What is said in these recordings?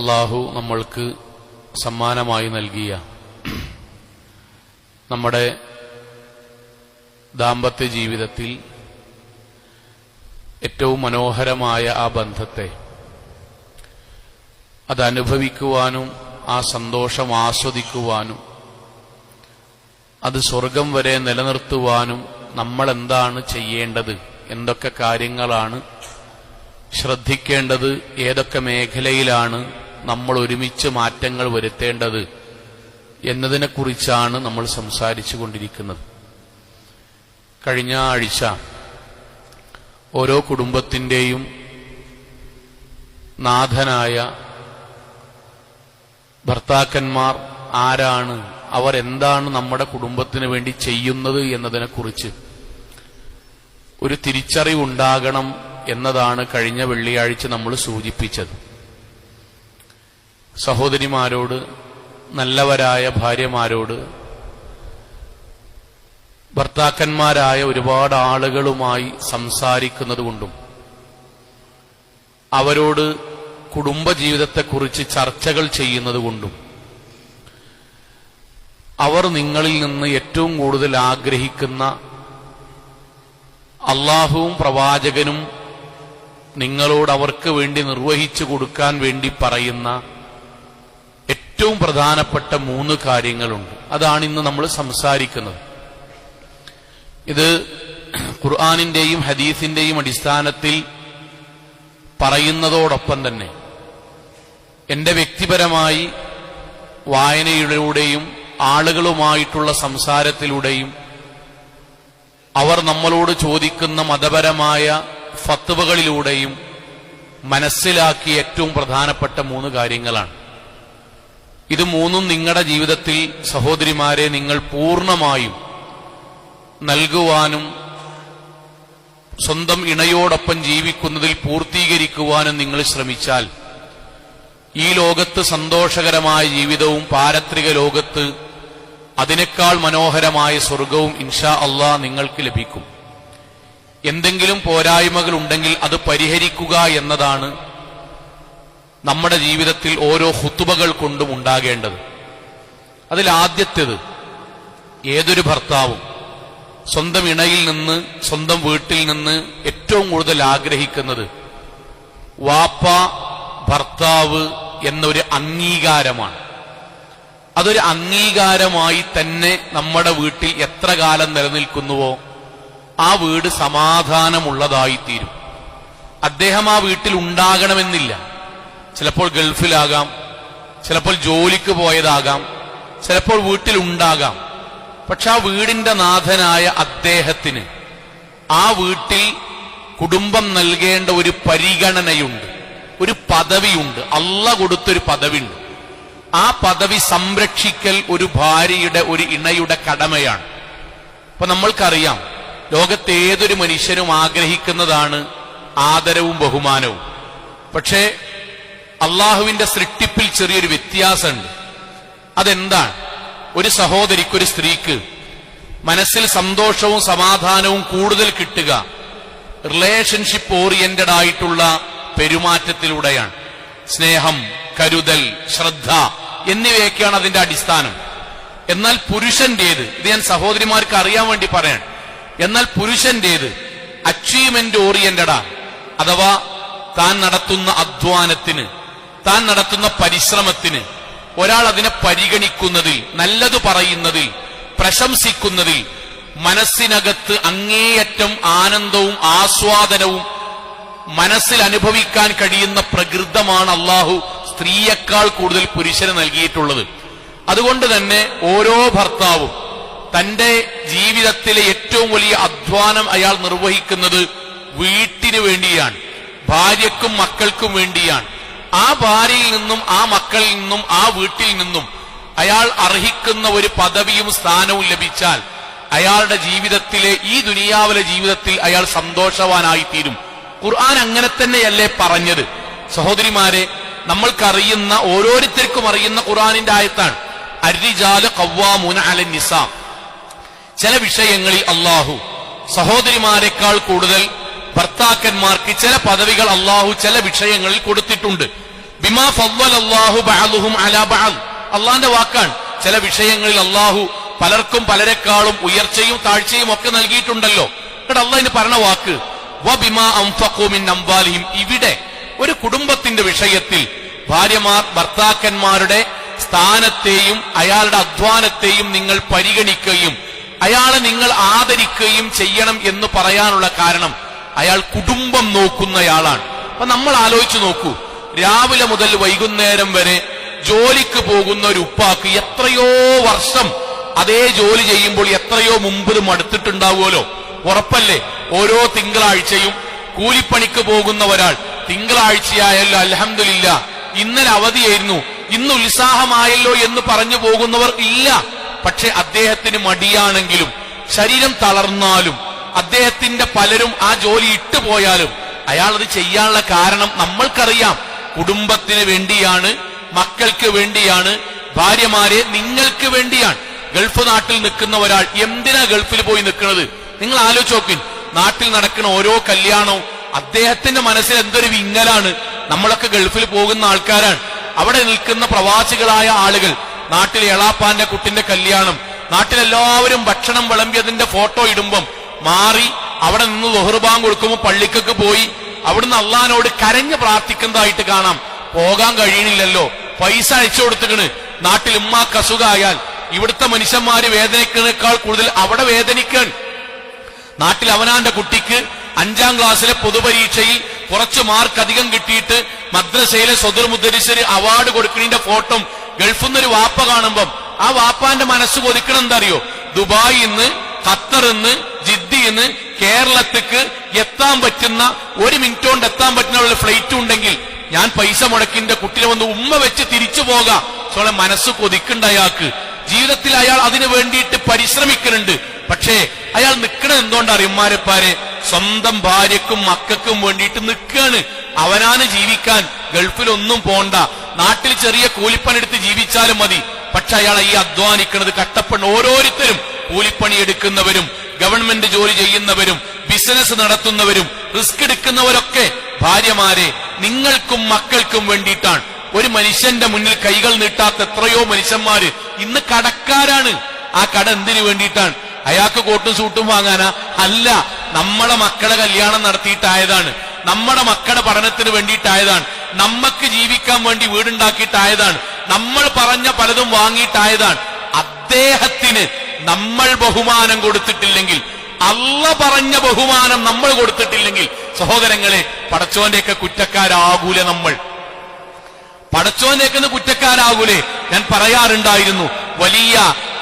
അള്ളാഹു നമ്മൾക്ക് സമ്മാനമായി നൽകിയ നമ്മുടെ ദാമ്പത്യ ജീവിതത്തിൽ ഏറ്റവും മനോഹരമായ ആ ബന്ധത്തെ അതനുഭവിക്കുവാനും ആ സന്തോഷം ആസ്വദിക്കുവാനും അത് സ്വർഗം വരെ നിലനിർത്തുവാനും നമ്മൾ എന്താണ് ചെയ്യേണ്ടത്, എന്തൊക്കെ കാര്യങ്ങളാണ് ശ്രദ്ധിക്കേണ്ടത്, ഏതൊക്കെ മേഖലയിലാണ് നമ്മൾ ഒരുമിച്ച് മാറ്റങ്ങൾ വരുത്തേണ്ടത് എന്നതിനെക്കുറിച്ചാണ് നമ്മൾ സംസാരിച്ചു കൊണ്ടിരിക്കുന്നത്. കഴിഞ്ഞ ആഴ്ച ഓരോ കുടുംബത്തിന്റെയും നാഥനായ ഭർത്താക്കന്മാർ ആരാണ്, അവർ എന്താണ് നമ്മുടെ കുടുംബത്തിന് വേണ്ടി ചെയ്യുന്നത് എന്നതിനെക്കുറിച്ച് ഒരു തിരിച്ചറിവുണ്ടാകണം എന്നതാണ് കഴിഞ്ഞ വെള്ളിയാഴ്ച നമ്മൾ സൂചിപ്പിച്ചത്. സഹോദരിമാരോട്, നല്ലവരായ ഭാര്യമാരോട്, ഭർത്താക്കന്മാരായ ഒരുപാട് ആളുകളുമായി സംസാരിക്കുന്നതുകൊണ്ടും അവരോട് കുടുംബജീവിതത്തെക്കുറിച്ച് ചർച്ചകൾ ചെയ്യുന്നതുകൊണ്ടും അവർ നിങ്ങളിൽ നിന്ന് ഏറ്റവും കൂടുതൽ ആഗ്രഹിക്കുന്ന അള്ളാഹുവും പ്രവാചകനും നിങ്ങളോട് അവർക്ക് വേണ്ടി നിർവഹിച്ചു കൊടുക്കാൻ വേണ്ടി പറയുന്ന ഏറ്റവും പ്രധാനപ്പെട്ട 3 കാര്യങ്ങളുണ്ട്. അതാണ് ഇന്ന് നമ്മൾ സംസാരിക്കുന്നത്. ഇത് ഖുർആനിന്റെയും ഹദീസിന്റെയും അടിസ്ഥാനത്തിൽ പറയുന്നതോടൊപ്പം തന്നെ എന്റെ വ്യക്തിപരമായി വായനയിലൂടെയും ആളുകളുമായിട്ടുള്ള സംസാരത്തിലൂടെയും അവർ നമ്മളോട് ചോദിക്കുന്ന മതപരമായ ഫത്വകളിലൂടെയും മനസ്സിലാക്കിയ ഏറ്റവും പ്രധാനപ്പെട്ട 3 കാര്യങ്ങളാണ്. ഇത് 3ഉം നിങ്ങളുടെ ജീവിതത്തിൽ സഹോദരിമാരെ നിങ്ങൾ പൂർണ്ണമായും നൽകുവാനും സ്വന്തം ഇണയോടൊപ്പം ജീവിക്കുന്നതിൽ പൂർത്തീകരിക്കുവാനും നിങ്ങൾ ശ്രമിച്ചാൽ ഈ ലോകത്ത് സന്തോഷകരമായ ജീവിതവും പാരത്രിക ലോകത്ത് അതിനേക്കാൾ മനോഹരമായ സ്വർഗവും ഇൻഷാ അല്ലാഹ് നിങ്ങൾക്ക് ലഭിക്കും. എന്തെങ്കിലും പോരായ്മകൾ ഉണ്ടെങ്കിൽ അത് പരിഹരിക്കുക എന്നതാണ് നമ്മുടെ ജീവിതത്തിൽ ഓരോ ഖുതുബകൾ കൊണ്ടും ഉണ്ടാകേണ്ടത്. അതിൽ ആദ്യത്തേത്, ഏതൊരു ഭർത്താവും സ്വന്തം ഇണയിൽ നിന്ന്, സ്വന്തം വീട്ടിൽ നിന്ന് ഏറ്റവും കൂടുതൽ ആഗ്രഹിക്കുന്നത് വാപ്പ, ഭർത്താവ് എന്നൊരു അംഗീകാരമാണ്. അതൊരു അംഗീകാരമായി തന്നെ നമ്മുടെ വീട്ടിൽ എത്ര കാലം നിലനിൽക്കുന്നുവോ ആ വീട് സമാധാനമുള്ളതായിത്തീരും. അദ്ദേഹം ആ വീട്ടിൽ ഉണ്ടാകണമെന്നില്ല. ചിലപ്പോൾ ഗൾഫിലാകാം, ചിലപ്പോൾ ജോലിക്ക് പോയതാകാം, ചിലപ്പോൾ വീട്ടിലുണ്ടാകാം. പക്ഷെ ആ വീടിന്റെ നാഥനായ അദ്ദേഹത്തിന് ആ വീട്ടിൽ കുടുംബം നൽകേണ്ട ഒരു പരിഗണനയുണ്ട്, ഒരു പദവിയുണ്ട്. അല്ലാഹ് കൊടുത്തൊരു പദവിയുണ്ട്. ആ പദവി സംരക്ഷിക്കൽ ഒരു ഭാര്യയുടെ, ഒരു ഇണയുടെ കടമയാണ്. അപ്പൊ നമ്മൾക്കറിയാം, ലോകത്തെ ഏതൊരു മനുഷ്യനും ആഗ്രഹിക്കുന്നതാണ് ആദരവും ബഹുമാനവും. പക്ഷേ അള്ളാഹുവിന്റെ സൃഷ്ടിപ്പിൽ ചെറിയൊരു വ്യത്യാസമുണ്ട്. അതെന്താണ്? ഒരു സഹോദരിക്ക്, ഒരു സ്ത്രീക്ക് മനസ്സിൽ സന്തോഷവും സമാധാനവും കൂടുതൽ കിട്ടുക റിലേഷൻഷിപ്പ് ഓറിയന്റഡ് ആയിട്ടുള്ള പെരുമാറ്റത്തിലൂടെയാണ്. സ്നേഹം, കരുതൽ, ശ്രദ്ധ എന്നിവയൊക്കെയാണ് അതിന്റെ അടിസ്ഥാനം. എന്നാൽ പുരുഷന്റേത്, ഇത് ഞാൻ സഹോദരിമാർക്ക് അറിയാൻ വേണ്ടി പറയാൻ, എന്നാൽ പുരുഷന്റേത് അച്ചീവ്മെന്റ് ഓറിയന്റഡാണ്. അഥവാ താൻ നടത്തുന്ന അധ്വാനത്തിന്, താൻ നടത്തുന്ന പരിശ്രമത്തിന് ഒരാൾ അതിനെ പരിഗണിക്കുന്നതിൽ, നല്ലത് പറയുന്നതിൽ, പ്രശംസിക്കുന്നതിൽ മനസ്സിനകത്ത് അങ്ങേയറ്റം ആനന്ദവും ആസ്വാദനവും മനസ്സിൽ അനുഭവിക്കാൻ കഴിയുന്ന പ്രകൃതമാണ് അള്ളാഹു സ്ത്രീയേക്കാൾ കൂടുതൽ പുരുഷന് നൽകിയിട്ടുള്ളത്. അതുകൊണ്ട് തന്നെ ഓരോ ഭർത്താവും തന്റെ ജീവിതത്തിലെ ഏറ്റവും വലിയ അധ്വാനം അയാൾ നിർവഹിക്കുന്നത് വീട്ടിനു വേണ്ടിയാണ്, ഭാര്യക്കും മക്കൾക്കും വേണ്ടിയാണ്. ആ ഭാര്യയിൽ നിന്നും, ആ മക്കളിൽ നിന്നും, ആ വീട്ടിൽ നിന്നും അയാൾ അർഹിക്കുന്ന ഒരു പദവിയും സ്ഥാനവും ലഭിച്ചാൽ അയാളുടെ ജീവിതത്തിലെ, ഈ ദുനിയാവിലെ ജീവിതത്തിൽ അയാൾ സന്തോഷവാനായിത്തീരും. ഖുർആൻ അങ്ങനെ തന്നെയല്ലേ പറഞ്ഞത്? സഹോദരിമാരെ, നമ്മൾക്കറിയുന്ന, ഓരോരുത്തർക്കും അറിയുന്ന ഖുർആനിന്റെ ആയത്താണ് അർരിജാലു ഖവ്വാമൂന അലൻ നിസാ. ചില വിഷയങ്ങളിൽ അള്ളാഹു സഹോദരിമാരെക്കാൾ കൂടുതൽ ഭർത്താക്കന്മാർക്ക് ചില പദവികൾ അള്ളാഹു ചില വിഷയങ്ങളിൽ കൊടുത്തിട്ടുണ്ട്. ബിമാ ഫദ്ദലല്ലാഹു ബഅദുഹും അലാ ബഅദ്. അള്ളാന്റെ വാക്കാണ്. ചില വിഷയങ്ങളിൽ അള്ളാഹു പലർക്കും പലരെക്കാളും ഉയർച്ചയും താഴ്ചയും ഒക്കെ നൽകിയിട്ടുണ്ടല്ലോ. എന്നിട്ട് അള്ളാഹിന് പറഞ്ഞ വാക്ക് വബിമാ അൻഫഖൂ മിൻ അംവാലിഹിം. ഇവിടെ ഒരു കുടുംബത്തിന്റെ വിഷയത്തിൽ ഭാര്യമാർ ഭർത്താക്കന്മാരുടെ സ്ഥാനത്തെയും അയാളുടെ അധ്വാനത്തെയും നിങ്ങൾ പരിഗണിക്കുകയും അയാളെ നിങ്ങൾ ആദരിക്കുകയും ചെയ്യണം എന്ന് പറയാനുള്ള കാരണം അയാൾ കുടുംബം നോക്കുന്നയാളാണ്. അപ്പൊ നമ്മൾ ആലോചിച്ചു നോക്കൂ, രാവിലെ മുതൽ വൈകുന്നേരം വരെ ജോലിക്ക് പോകുന്ന ഒരു ഉപ്പാക്ക് എത്രയോ വർഷം അതേ ജോലി ചെയ്യുമ്പോൾ എത്രയോ മുമ്പ് മടുത്തിട്ടുണ്ടാവുമല്ലോ, ഉറപ്പല്ലേ? ഓരോ തിങ്കളാഴ്ചയും കൂലിപ്പണിക്ക് പോകുന്ന ഒരാൾ തിങ്കളാഴ്ചയായല്ലോ അൽഹംദുലില്ലാ ഇന്നലെ അവധിയായിരുന്നു, ഇന്ന് ഉത്സാഹമായല്ലോ എന്ന് പറഞ്ഞു പോകുന്നവർ ഇല്ല. പക്ഷെ അദ്ദേഹത്തിന് മടിയാണെങ്കിലും ശരീരം തളർന്നാലും അദ്ദേഹത്തിന്റെ പലരും ആ ജോലി ഇട്ടുപോയാലും അയാൾ അത് ചെയ്യാനുള്ള കാരണം നമ്മൾക്കറിയാം. കുടുംബത്തിന് വേണ്ടിയാണ്, മക്കൾക്ക് വേണ്ടിയാണ്, ഭാര്യമാരെ നിങ്ങൾക്ക് വേണ്ടിയാണ്. ഗൾഫ് നാട്ടിൽ നിൽക്കുന്ന ഒരാൾ എന്തിനാ ഗൾഫിൽ പോയി നിൽക്കുന്നത്? നിങ്ങൾ ആലോചിച്ച് നോക്കിൻ. നാട്ടിൽ നടക്കുന്ന ഓരോ കല്യാണവും അദ്ദേഹത്തിന്റെ മനസ്സിൽ എന്തൊരു വിങ്ങലാണ്. നമ്മളൊക്കെ ഗൾഫിൽ പോകുന്ന ആൾക്കാരാണ്. അവിടെ നിൽക്കുന്ന പ്രവാസികളായ ആളുകൾ നാട്ടിലെ എളാപ്പാന്റെ കുട്ടിന്റെ കല്യാണം, നാട്ടിലെല്ലാവരും ഭക്ഷണം വിളമ്പിയതിന്റെ ഫോട്ടോ ഇടുമ്പം മാറി അവിടെ നിന്ന് ളുഹർ ബാങ്ക് കൊടുക്കുമ്പോൾ പള്ളിക്കൊക്കെ പോയി അവിടുന്ന് അള്ളാഹിനോട് കരഞ്ഞ് പ്രാർത്ഥിക്കുന്നതായിട്ട് കാണാം. പോകാൻ കഴിയണില്ലല്ലോ, പൈസ അയച്ചു കൊടുത്തിക്കണ്. നാട്ടിൽ ഉമ്മാക്ക് അസുഖമായാൽ ഇവിടുത്തെ മനുഷ്യന്മാര് വേദനിക്കുന്നേക്കാൾ കൂടുതൽ അവിടെ വേദനിക്കാൻ. നാട്ടിൽ അവനാന്റെ കുട്ടിക്ക് 5ാം ക്ലാസ്സിലെ പൊതുപരീക്ഷയിൽ കുറച്ച് മാർക്ക് അധികം കിട്ടിയിട്ട് മദ്രസയിലെ സദർ മുദരിസര് അവാർഡ് കൊടുക്കുന്നതിന്റെ ഫോട്ടോ ഗൾഫിൽ നിന്നൊരു വാപ്പ കാണുമ്പം ആ വാപ്പാന്റെ മനസ്സ് കൊതിക്കണം എന്താ അറിയോ? ദുബായിൽ നിന്ന്, ഖത്തറിൽ നിന്ന്, ജിദ്ദിയിൽ നിന്ന് കേരളത്തിക്ക് എത്താൻ പറ്റുന്ന 1 മിനിറ്റ് കൊണ്ട് എത്താൻ പറ്റുന്ന ഫ്ലൈറ്റ് ഉണ്ടെങ്കിൽ ഞാൻ പൈസ മുടക്കിന്റെ കുട്ടിനെ വന്ന് ഉമ്മ വെച്ച് തിരിച്ചു പോകാം. സോളെ മനസ്സ് കൊതിക്കണ്ട അയാൾക്ക്. ജീവിതത്തിൽ അയാൾ അതിനു വേണ്ടിയിട്ട് പരിശ്രമിക്കുന്നുണ്ട്. പക്ഷേ അയാൾ നിൽക്കണത് എന്തുകൊണ്ടറിയും? ഉമ്മാരെപ്പാരെ സ്വന്തം ഭാര്യക്കും മക്കൾക്കും വേണ്ടിയിട്ട് നിൽക്കാണ്. അവനാണ് ജീവിക്കാൻ ഗൾഫിലൊന്നും പോണ്ട, നാട്ടിൽ ചെറിയ കൂലിപ്പണിയെടുത്ത് ജീവിച്ചാലും മതി. പക്ഷെ അയാൾ ഈ അധ്വാനിക്കുന്നത് കഷ്ടപ്പെടുന്ന ഓരോരുത്തരും, കൂലിപ്പണി എടുക്കുന്നവരും ഗവൺമെന്റ് ജോലി ചെയ്യുന്നവരും ബിസിനസ് നടത്തുന്നവരും റിസ്ക് എടുക്കുന്നവരൊക്കെ ഭാര്യമാരെ നിങ്ങൾക്കും മക്കൾക്കും വേണ്ടിയിട്ടാണ്. ഒരു മനുഷ്യന്റെ മുന്നിൽ കൈകൾ നീട്ടാത്ത എത്രയോ മനുഷ്യന്മാര് ഇന്ന് കടക്കാരാണ്. ആ കട എന്തിനു വേണ്ടിയിട്ടാണ്? അയാൾക്ക് കോട്ടും സൂട്ടും വാങ്ങാനാ? അല്ല, നമ്മളെ മക്കളെ കല്യാണം നടത്തിയിട്ടായതാണ്, നമ്മുടെ മക്കളുടെ പഠനത്തിന് വേണ്ടിയിട്ടായതാണ്, നമ്മക്ക് ജീവിക്കാൻ വേണ്ടി വീടുണ്ടാക്കിയിട്ടായതാണ്, നമ്മൾ പറഞ്ഞ പലതും വാങ്ങിയിട്ടായതാണ്. അദ്ദേഹത്തിന് നമ്മൾ ബഹുമാനം കൊടുത്തിട്ടില്ലെങ്കിൽ, അള്ള പറഞ്ഞ ബഹുമാനം നമ്മൾ കൊടുത്തിട്ടില്ലെങ്കിൽ, സഹോദരങ്ങളെ, പടച്ചോന്റെയൊക്കെ കുറ്റക്കാരാകൂലെ നമ്മൾ? പടച്ചോന്റെയൊക്കെ കുറ്റക്കാരാകൂലേ? ഞാൻ പറയാറുണ്ടായിരുന്നു, വലിയ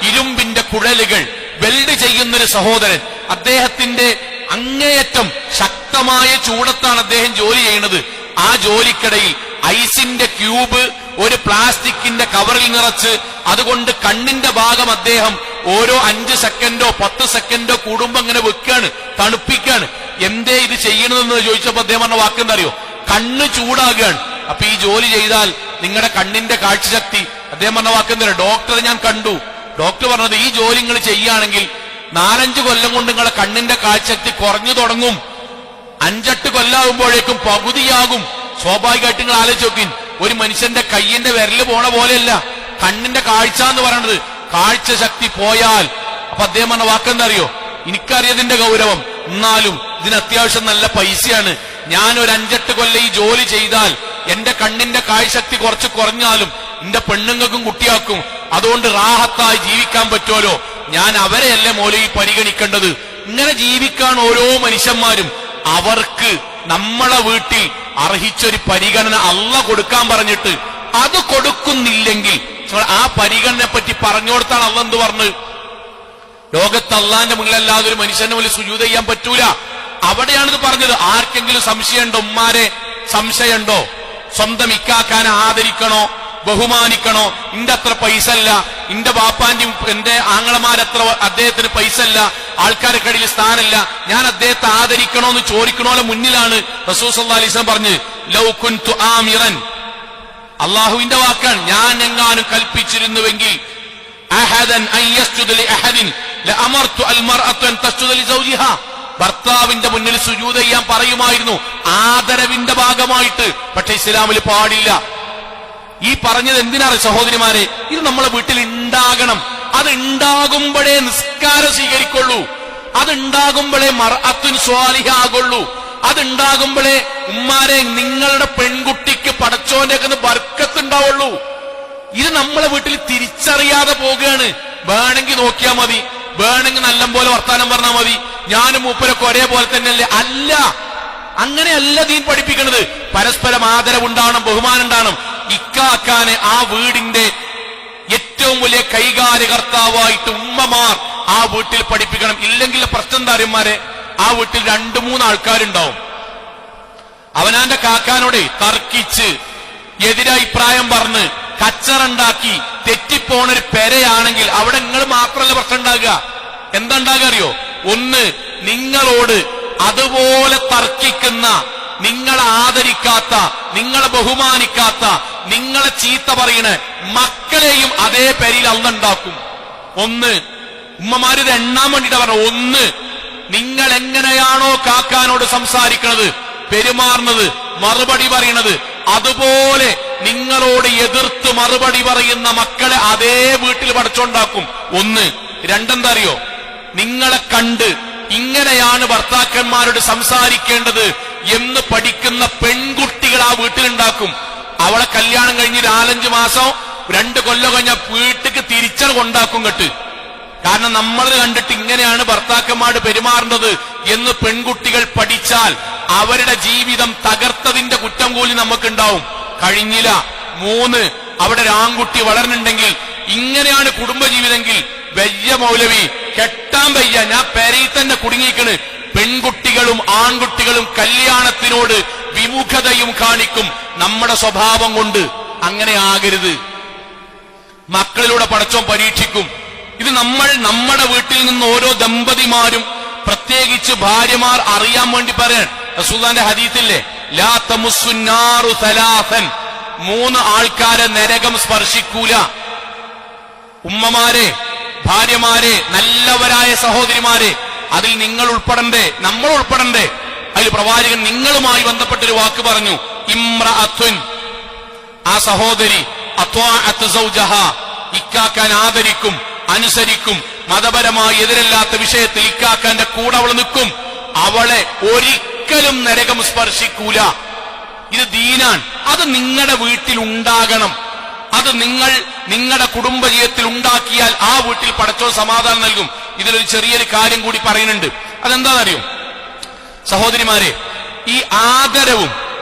ഇരുമ്പിന്റെ കുഴലുകൾ വെൽഡ് ചെയ്യുന്നൊരു സഹോദരൻ, അദ്ദേഹത്തിന്റെ അങ്ങേയറ്റം ശക്തമായ ചൂടത്താണ് അദ്ദേഹം ജോലി ചെയ്യുന്നത്. ആ ജോലിക്കിടയിൽ ഐസിന്റെ ക്യൂബ് ഒരു പ്ലാസ്റ്റിക്കിന്റെ കവറിൽ നിറച്ച് അതുകൊണ്ട് കണ്ണിന്റെ ഭാഗം അദ്ദേഹം ഓരോ 5 സെക്കൻഡോ 10 സെക്കൻഡോ കൂടുമ്പോ അങ്ങനെ വെക്കാണ്, തണുപ്പിക്കാണ്. എന്തേ ഇത് ചെയ്യണമെന്ന് ചോദിച്ചപ്പോ അദ്ദേഹം പറഞ്ഞ വാക്കെന്താ അറിയോ? കണ്ണ് ചൂടാകുകയാണ്. അപ്പൊ ഈ ജോലി ചെയ്താൽ നിങ്ങളുടെ കണ്ണിന്റെ കാഴ്ചശക്തി, അദ്ദേഹം പറഞ്ഞ വാക്കെന്താ? ഡോക്ടറെ ഞാൻ കണ്ടു, ഡോക്ടർ പറഞ്ഞത് ഈ ജോലി നിങ്ങൾ ചെയ്യുകയാണെങ്കിൽ 4-5 കൊല്ലം കൊണ്ട് നിങ്ങളെ കണ്ണിന്റെ കാഴ്ചശക്തി കുറഞ്ഞു തുടങ്ങും, 5-8 കൊല്ലാകുമ്പോഴേക്കും പകുതിയാകും. സ്വാഭാവികമായിട്ട് നിങ്ങൾ ആലോചിച്ച് നോക്കിൻ, ഒരു മനുഷ്യന്റെ കയ്യിന്റെ വിരല് പോണ പോലെയല്ല കണ്ണിന്റെ കാഴ്ച എന്ന് പറയുന്നത്. കാഴ്ച ശക്തി പോയാൽ, അപ്പൊ അദ്ദേഹം പറഞ്ഞ വാക്കെന്താ അറിയോ? എനിക്കറിയതിന്റെ ഗൗരവം, എന്നാലും ഇതിന് അത്യാവശ്യം നല്ല പൈസയാണ്. ഞാൻ ഒരു 5-8 കൊല്ലം ഈ ജോലി ചെയ്താൽ എന്റെ കണ്ണിന്റെ കാഴ്ചശക്തി കുറച്ച് കുറഞ്ഞാലും എന്റെ പെണ്ണുങ്ങൾക്കും കുട്ടിയാക്കും, അതുകൊണ്ട് റാഹത്തായി ജീവിക്കാൻ പറ്റുമല്ലോ. ഞാൻ അവരെയല്ലേ മൗലവി പരിഗണിക്കേണ്ടത്? ഇങ്ങനെ ജീവിക്കാൻ ഓരോ മനുഷ്യന്മാരും അവർക്ക് നമ്മളെ വീട്ടിൽ അർഹിച്ചൊരു പരിഗണന അള്ള കൊടുക്കാൻ പറഞ്ഞിട്ട് അത് കൊടുക്കുന്നില്ലെങ്കിൽ ആ പരിഗണനയെ പറ്റി പറഞ്ഞോടത്താണ് അള്ള എന്ത് പറഞ്ഞത്? ലോകത്ത് അള്ളാന്റെ മുന്നിലല്ലാതെ ഒരു മനുഷ്യന്റെ മുന്നിൽ സുജൂദ് ചെയ്യാൻ പറ്റൂല. അവിടെയാണിത് പറഞ്ഞത്. ആർക്കെങ്കിലും സംശയമുണ്ടോ? ഉമ്മാരെ സംശയമുണ്ടോ? സ്വന്തം ഇക്കാക്കാനെ ആദരിക്കണോ, ബഹുമാനിക്കണോ? ഇന്റെ അത്ര പൈസ അല്ല, ഇന്റെ ബാപ്പാന്റെയും എന്റെ ആങ്ങളമാരത്ര അദ്ദേഹത്തിന് പൈസ അല്ല, ആൾക്കാർക്കിടയിൽ സ്ഥാനമില്ല, ഞാൻ അദ്ദേഹത്തെ ആദരിക്കണോ എന്ന് ചോദിക്കണോലെ മുന്നിലാണ് റസൂൽ സല്ലല്ലാഹു അലൈഹി വസല്ലം പറഞ്ഞ് ലൗ കുൻതു ആമിറൻ, അള്ളാഹുവിന്റെ വാക്കാണ്, ഞാൻ എങ്ങാനും കൽപ്പിച്ചിരുന്നുവെങ്കിൽ അഹദൻ അൻ യസ്ജുദ ലി അഹദിൻ ലഅമർതു അൽ മർഅതു അൻ തസ്ജുദ ലി സൗജിഹാ, ഭർത്താവിന്റെ മുന്നിൽ സുജൂദ് ചെയ്യാൻ പറയുമായിരുന്നു ആദരവിന്റെ ഭാഗമായിട്ട്. പക്ഷെ ഇസ്ലാമിൽ പാടില്ല. ഈ പറഞ്ഞത് എന്തിനാണ് സഹോദരിമാരെ? ഇത് നമ്മളെ വീട്ടിൽ ഉണ്ടാകണം. അത് ഉണ്ടാകുമ്പോഴേ നിസ്കാരം സ്വീകരിക്കുള്ളൂ. അതുണ്ടാകുമ്പോഴേ മർഅത്തുൻ സ്വാലിഹ ആകുള്ളൂ. അതുണ്ടാകുമ്പോഴേ ഉമ്മാരെ നിങ്ങളുടെ പെൺകുട്ടിക്ക് പടച്ചോന്റെ ഒക്കെ ബർക്കത്ത് ഉണ്ടാവുള്ളൂ. ഇത് നമ്മളെ വീട്ടിൽ തിരിച്ചറിയാതെ പോകുകയാണ്. വേണമെങ്കിൽ നോക്കിയാ മതി, വേണമെങ്കിൽ നല്ലപോലെ വർത്താനം പറഞ്ഞാൽ മതി, ഞാനും മൂപ്പരൊക്കെ ഒരേപോലെ തന്നെയല്ലേ. അല്ല, അങ്ങനെയല്ല ദീൻ പഠിപ്പിക്കുന്നത്. പരസ്പരം ആദരവുണ്ടാവണം, ബഹുമാനം ഉണ്ടാവണം. ഇക്കാക്കാനെ ആ വീടിന്റെ ഏറ്റവും വലിയ കൈകാര്യകർത്താവായിട്ട് ഉമ്മമാർ ആ വീട്ടിൽ പഠിപ്പിക്കണം. ഇല്ലെങ്കിൽ പ്രശ്നം എന്താ? ആ വീട്ടിൽ 2-3 ആൾക്കാരുണ്ടാവും. അവനാന്റെ കാക്കാനോട് തർക്കിച്ച് എതിരഭിപ്രായം പറഞ്ഞ് കച്ചറുണ്ടാക്കി തെറ്റിപ്പോണൊരു പെരയാണെങ്കിൽ അവിടെ നിങ്ങൾ മാത്രമല്ല പ്രശ്നം ഉണ്ടാകുക. എന്താ ഉണ്ടാകുക അറിയോ? ഒന്ന്, നിങ്ങളോട് അതുപോലെ തർക്കിക്കുന്ന, നിങ്ങളെ ആദരിക്കാത്ത, നിങ്ങളെ ബഹുമാനിക്കാത്ത, നിങ്ങളെ ചീത്ത പറയണ മക്കളെയും അതേ പേരിൽ അന്നുണ്ടാക്കും. ഒന്ന്, ഉമ്മമാരിത് എണ്ണാൻ വേണ്ടിട്ട് പറഞ്ഞു. ഒന്ന്, നിങ്ങൾ എങ്ങനെയാണോ കാക്കാനോട് സംസാരിക്കുന്നത്, പെരുമാറുന്നത്, മറുപടി പറയണത്, അതുപോലെ നിങ്ങളോട് എതിർത്ത് മറുപടി പറയുന്ന മക്കളെ അതേ വീട്ടിൽ പഠിച്ചുണ്ടാക്കും. ഒന്ന്. രണ്ടെന്താ അറിയോ? നിങ്ങളെ കണ്ട് ഇങ്ങനെയാണ് ഭർത്താക്കന്മാരോട് സംസാരിക്കേണ്ടത് എന്ന് പഠിക്കുന്ന പെൺകുട്ടികൾ ആ വീട്ടിലുണ്ടാക്കും. അവളെ കല്യാണം കഴിഞ്ഞ് 4-5 മാസം 2 കൊല്ലം കഴിഞ്ഞ വീട്ടിക്ക് തിരിച്ചത് കൊണ്ടാക്കും കെട്ട്. കാരണം നമ്മൾ കണ്ടിട്ട് ഇങ്ങനെയാണ് ഭർത്താക്കന്മാർ പെരുമാറേണ്ടത് എന്ന് പെൺകുട്ടികൾ പഠിച്ചാൽ അവരുടെ ജീവിതം തകർത്തതിന്റെ കുറ്റം കൂലി നമുക്കുണ്ടാവും. കഴിഞ്ഞില്ല. 3, അവിടെ ഒരു ആൺകുട്ടി വളർന്നുണ്ടെങ്കിൽ ഇങ്ങനെയാണ് കുടുംബജീവിതമെങ്കിൽ വയ്യ മൗലവി, കെട്ടാൻ വയ്യ, ഞാൻ പെരയിൽ തന്നെ കുടുങ്ങിക്കണ്. പെൺകുട്ടികളും ആൺകുട്ടികളും കല്യാണത്തിനോട് വിമുഖതയും കാണിക്കും നമ്മുടെ സ്വഭാവം കൊണ്ട്. അങ്ങനെ ആകരുത്. മക്കളിലൂടെ പടച്ചോൻ പരീക്ഷിക്കും. ഇത് നമ്മുടെ വീട്ടിൽ നിന്ന് ഓരോ ദമ്പതിമാരും പ്രത്യേകിച്ച് ഭാര്യമാർ അറിയാൻ വേണ്ടി പറയാൻ റസൂലുള്ളാഹിന്റെ ഹദീസില്ലേ, ലാ തമുസ്സുന്നാറു സലാസൻ, 3 ആൾക്കാരെ നരകം സ്പർശിക്കൂല. ഉമ്മമാരെ, ഭാര്യമാരെ, നല്ലവരായ സഹോദരിമാരെ, അതിൽ നിങ്ങൾ ഉൾപ്പെടണ്ടേ, നമ്മൾ ഉൾപ്പെടണ്ടേ. അതിൽ പ്രവാചകൻ നിങ്ങളുമായി ബന്ധപ്പെട്ടൊരു വാക്ക് പറഞ്ഞു, ഇമ്രഅത്തുൻ, ആ സഹോദരി അത്വാഅത്ത് സൗജഹ, ഇക്കാക്കാൻ ആദരിക്കും, അനുസരിക്കും, മതപരമായി എതിരല്ലാത്ത വിഷയത്തിൽ ഇക്കാക്കാന്റെ കൂടെ അവൾ നിൽക്കും, അവളെ ഒരിക്കലും നരകം സ്പർശിക്കൂല. ഇത് ദീനാൻ. അത് നിങ്ങളുടെ വീട്ടിൽ ഉണ്ടാകണം. അത് നിങ്ങളുടെ കുടുംബജീവിതത്തിൽ ഉണ്ടാക്കിയാൽ ആ വീട്ടിൽ പടച്ചോൻ സമാധാനം നൽകും. ഇതിലൊരു ചെറിയൊരു കാര്യം കൂടി പറയുന്നുണ്ട്. അതെന്താണെന്നറിയോ സഹോദരിമാരെ? ഈ ആദരവും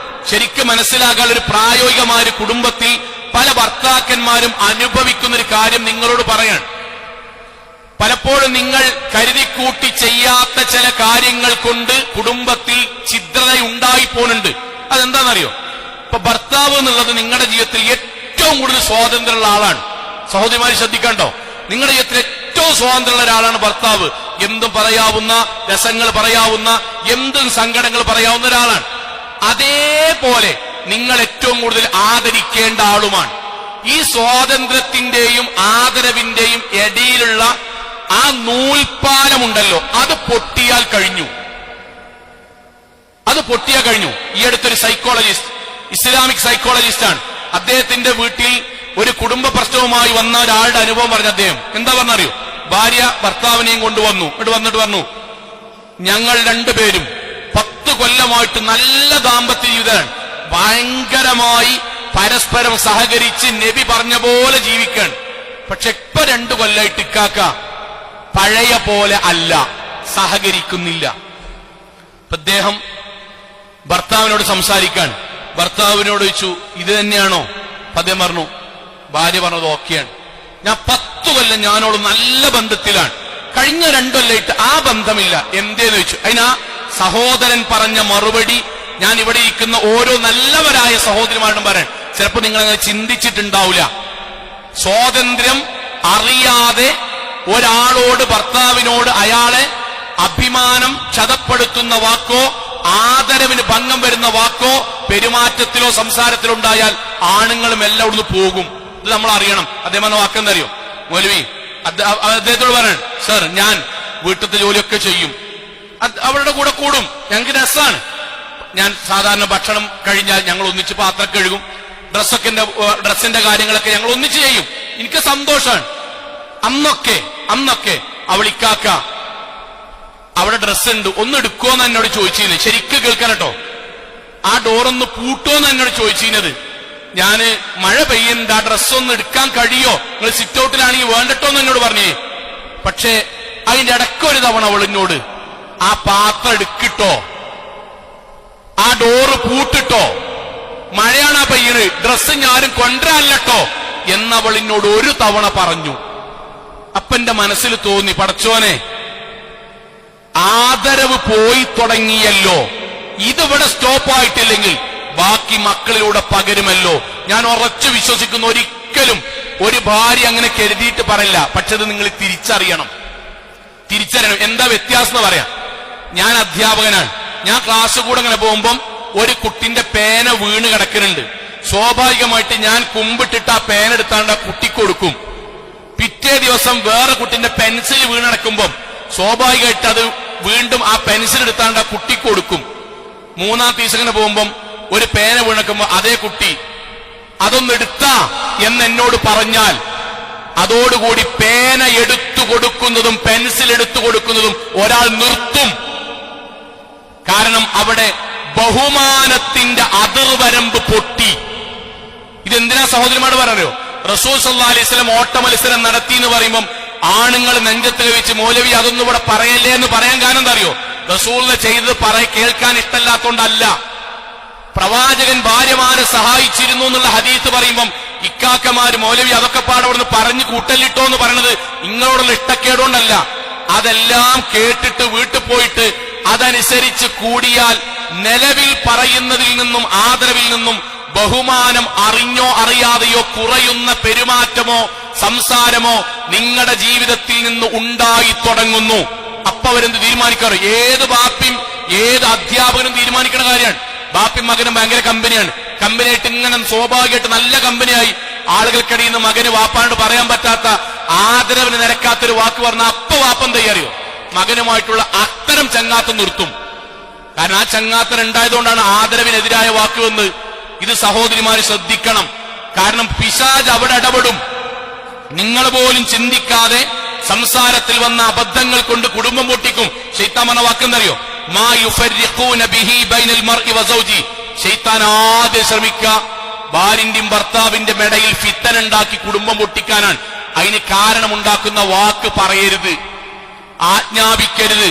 ശരിക്കും മനസ്സിലാക്കാൻ ഒരു പ്രായോഗികമായ ഒരു കുടുംബത്തിൽ പല ഭർത്താക്കന്മാരും അനുഭവിക്കുന്നൊരു കാര്യം നിങ്ങളോട് പറയാൻ. പലപ്പോഴും നിങ്ങൾ കരുതിക്കൂട്ടി ചെയ്യാത്ത ചില കാര്യങ്ങൾ കൊണ്ട് കുടുംബത്തിൽ ഛിദ്രത ഉണ്ടായിപ്പോണുണ്ട്. അതെന്താണെന്നറിയോ? ഇപ്പൊ ഭർത്താവ് എന്നുള്ളത് നിങ്ങളുടെ ജീവിതത്തിൽ ഏറ്റവും കൂടുതൽ സ്വാതന്ത്ര്യമുള്ള ആളാണ്. സഹോദരിമാര് ശ്രദ്ധിക്കണ്ടോ? നിങ്ങളുടെ ജീവിതത്തിൽ ഏറ്റവും സ്വാതന്ത്ര്യമുള്ള ഒരാളാണ് ഭർത്താവ്. എന്തും പറയാവുന്ന, രസങ്ങൾ പറയാവുന്ന, എന്തും സങ്കടങ്ങൾ പറയാവുന്ന ഒരാളാണ്. അതേപോലെ നിങ്ങൾ ഏറ്റവും കൂടുതൽ ആദരിക്കേണ്ട ആളുമാണ്. ഈ സ്വാതന്ത്ര്യത്തിന്റെയും ആദരവിന്റെയും ഇടയിലുള്ള ആ നൂൽപ്പാലമുണ്ടല്ലോ, അത് പൊട്ടിയാൽ കഴിഞ്ഞു. അത് പൊട്ടിയാൽ കഴിഞ്ഞു. ഈ അടുത്തൊരു സൈക്കോളജിസ്റ്റ്, ഇസ്ലാമിക് സൈക്കോളജിസ്റ്റ് ആണ്. അദ്ദേഹത്തിന്റെ വീട്ടിൽ ഒരു കുടുംബ പ്രശ്നവുമായി വന്ന ഒരാളുടെ അനുഭവം പറഞ്ഞ അദ്ദേഹം എന്താ പറഞ്ഞറിയോ? ഭാര്യ ഭർത്താവിനെയും കൊണ്ടുവന്നു. വന്നിട്ട് പറഞ്ഞു, ഞങ്ങൾ 2 പേരും 10 കൊല്ലമായിട്ട് നല്ല ദാമ്പത്യ ജീവിതമാണ്, ഭയങ്കരമായി പരസ്പരം സഹകരിച്ച് നബി പറഞ്ഞ പോലെ ജീവിക്കാൻ. പക്ഷെ ഇപ്പൊ 2 കൊല്ലമായിട്ട് ഇക്കാക്ക പഴയ പോലെ അല്ല, സഹകരിക്കുന്നില്ല. അദ്ദേഹം ഭർത്താവിനോട് സംസാരിക്കാൻ ഭർത്താവിനോട് ചോദിച്ചു, ഇത് തന്നെയാണോ? അദ്ദേഹം പറഞ്ഞു, ഭാര്യ പറഞ്ഞത് ഓക്കെയാണ്, ഞാൻ 10 കൊല്ലം ഞാനോട് നല്ല ബന്ധത്തിലാണ്, കഴിഞ്ഞ 2 കൊല്ലമായിട്ട് ആ ബന്ധമില്ല. എന്തേന്ന് ചോദിച്ചു. അതിനാ സഹോദരൻ പറഞ്ഞ മറുപടി ഞാൻ ഇവിടെ ഇരിക്കുന്ന ഓരോ നല്ലവരായ സഹോദരിമാരോടും പറയാൻ. ചിലപ്പോൾ നിങ്ങൾ അങ്ങനെ ചിന്തിച്ചിട്ടുണ്ടാവില്ല. സ്വാതന്ത്ര്യം അറിയാതെ ഒരാളോട്, ഭർത്താവിനോട് അയാളെ അഭിമാനം ക്ഷതപ്പെടുത്തുന്ന വാക്കോ ആദരവിന് ഭംഗം വരുന്ന വാക്കോ പെരുമാറ്റത്തിലോ സംസാരത്തിലോ ഉണ്ടായാൽ ആണുങ്ങളും എല്ലാം ഇവിടുന്ന് പോകും. ഇത് നമ്മൾ അറിയണം. അദ്ദേഹം എന്ന വാക്കെന്തറിയോ? മൗലവി, അദ്ദേഹത്തോട് പറയണം, സർ ഞാൻ വീട്ടിലത്തെ ജോലിയൊക്കെ ചെയ്യും, അവരുടെ കൂടെ കൂടും, ഞങ്ങൾക്ക് രസമാണ്. ഞാൻ സാധാരണ ഭക്ഷണം കഴിഞ്ഞാൽ ഞങ്ങൾ ഒന്നിച്ച് പാത്രം കഴുകും, ഡ്രസ്സിന്റെ കാര്യങ്ങളൊക്കെ ഞങ്ങൾ ഒന്നിച്ച് ചെയ്യും. എനിക്ക് സന്തോഷമാണ്. അന്നൊക്കെ അവളിക്കാക്ക അവിടെ ഡ്രസ്സുണ്ട്, ഒന്ന് എടുക്കുമോന്ന് എന്നോട് ചോദിച്ചിരുന്നു. ശരിക്കും കേൾക്കാൻ കേട്ടോ. ആ ഡോറൊന്ന് പൂട്ടോന്ന് എന്നോട് ചോദിച്ചിരുന്നത്. ഞാന് മഴ പെയ്യുന്നുണ്ട്, ആ ഡ്രസ്സൊന്ന് എടുക്കാൻ കഴിയോ, നിങ്ങൾ സിറ്റ് ഔട്ടിലാണെങ്കിൽ വേണ്ടട്ടോന്ന് എന്നോട് പറഞ്ഞേ. പക്ഷേ അതിന്റെ ഇടയ്ക്കൊരു തവണ അവളിനോട് ആ പാത്രം എടുക്കിട്ടോ, ആ ഡോറ് പൂട്ടിട്ടോ, മഴയാണ് ആ പെയ്യുന്നത്, ഡ്രസ്സ് ഞാനും കൊണ്ടുവരാനല്ലോ എന്നവളിനോട് ഒരു തവണ പറഞ്ഞു. അപ്പന്റെ മനസ്സിൽ തോന്നി, പടച്ചോനെ ആദരവ് പോയി തുടങ്ങിയല്ലോ, ഇതിവിടെ സ്റ്റോപ്പായിട്ടില്ലെങ്കിൽ ബാക്കി മക്കളിലൂടെ പകരുമല്ലോ. ഞാൻ ഉറച്ചു വിശ്വസിക്കുന്നു, ഒരിക്കലും ഒരു ഭാര്യ അങ്ങനെ കരുതിയിട്ട് പറയില്ല. പക്ഷെ അത് നിങ്ങൾ തിരിച്ചറിയണം. എന്താ വ്യത്യാസം എന്ന് പറയാം. ഞാൻ അധ്യാപകനാണ്. ഞാൻ ക്ലാസ് കൂടെ അങ്ങനെ പോകുമ്പം ഒരു കുട്ടിന്റെ പേന വീണ് കിടക്കുന്നുണ്ട്. സ്വാഭാവികമായിട്ട് ഞാൻ കുമ്പിട്ടിട്ട് ആ പേന എടുത്താണ്ട് ആ കുട്ടിക്ക് കൊടുക്കും. പിറ്റേ ദിവസം വേറെ കുട്ടിന്റെ പെൻസിൽ വീണ് കിടക്കുമ്പം സ്വാഭാവികമായിട്ട് അത് വീണ്ടും ആ പെൻസിൽ എടുത്താണ്ട് ആ കുട്ടിക്ക് കൊടുക്കും. മൂന്നാം ദിവസം പോകുമ്പം ഒരു പേന വീണക്കുമ്പോ അതേ കുട്ടി അതൊന്ന് എടുത്താ എന്നോട് പറഞ്ഞാൽ അതോടുകൂടി പേന എടുത്തു കൊടുക്കുന്നതും പെൻസിൽ എടുത്തു കൊടുക്കുന്നതും ഒരാൾ നിർത്തും. കാരണം അവിടെ ബഹുമാനത്തിന്റെ അതിർവരമ്പ് പൊട്ടി. ഇതെന്തിനാ സഹോദരിമാർ പറഞ്ഞോ? റസൂൽ സല്ലല്ലാഹു അലൈഹി വസല്ലം ഓട്ട മത്സരം നടത്തി എന്ന് പറയുമ്പം ആണുങ്ങൾ നെഞ്ചത്ത് വെച്ച് മൗലവി അതൊന്നും ഇവിടെ പറയല്ലേ എന്ന് പറയാൻ കാരണം എന്താ അറിയോ? റസൂലിനെ ചെയ്തത് കേൾക്കാൻ ഇഷ്ടമല്ലാത്തോണ്ടല്ല. പ്രവാചകൻ ഭാര്യമാരെ സഹായിച്ചിരുന്നു എന്നുള്ള ഹദീസ് പറയുമ്പം ഇക്കാക്കമാര് മൗലവി അതൊക്കെ പാടവിടുന്ന് പറഞ്ഞു കൂട്ടല്ലിട്ടോ എന്ന് പറയുന്നത് നിങ്ങളോടുള്ള ഇഷ്ടക്കേടുകൊണ്ടല്ല. അതെല്ലാം കേട്ടിട്ട് വീട്ടിൽ പോയിട്ട് അതനുസരിച്ച് കൂടിയാൽ നിലവിൽ പറയുന്നതിൽ നിന്നും ആദരവിൽ നിന്നും ബഹുമാനം അറിഞ്ഞോ അറിയാതെയോ കുറയുന്ന പെരുമാറ്റമോ സംസാരമോ നിങ്ങളുടെ ജീവിതത്തിൽ നിന്ന് ഉണ്ടായി തുടങ്ങുന്നു. അപ്പൊ അവരെന്ത് തീരുമാനിക്കാറ്? ഏത് ബാപ്പിയും ഏത് അധ്യാപകനും തീരുമാനിക്കുന്ന കാര്യമാണ്. ബാപ്പിയും മകനും ഭയങ്കര കമ്പനിയാണ്. കമ്പനിയായിട്ട് ഇങ്ങനെ സ്വാഭാവികമായിട്ട് നല്ല കമ്പനിയായി ആളുകൾക്കിടയിൽ നിന്ന് മകന് വാപ്പാനോട് പറയാൻ പറ്റാത്ത ആദരവിന് നിരക്കാത്തൊരു വാക്ക് പറഞ്ഞാൽ അപ്പൊ വാപ്പൻ തയ്യാറിയോ മകനുമായിട്ടുള്ള അത്തരം ചങ്ങാത്തം നിർത്തും. കാരണം ആ ചങ്ങാത്തം ഉണ്ടായതുകൊണ്ടാണ് ആദരവിനെതിരായ വാക്ക് വന്ന്. ഇത് സഹോദരിമാര് ശ്രദ്ധിക്കണം. കാരണം പിശാച് അവിടെ ഇടപെടും. നിങ്ങൾ പോലും ചിന്തിക്കാതെ സംസാരത്തിൽ വന്ന അബദ്ധങ്ങൾ കൊണ്ട് കുടുംബം പൊട്ടിക്കും. ശൈത്താൻ പറഞ്ഞ വാക്കെന്തറിയോ? മാ യുഫർരിഖൂന ബിഹി ബൈനൽ മർഇ വസൗജി. ശൈത്താൻ ആദ്യം ശ്രമിക്കുക ഭാര്യന്റെയും ഭർത്താവിന്റെ ഇടയിൽ ഫിത്തന ഉണ്ടാക്കി കുടുംബം പൊട്ടിക്കാനാണ്. അതിന് കാരണമുണ്ടാക്കുന്ന വാക്ക് പറയരുത്, ആജ്ഞാപിക്കരുത്,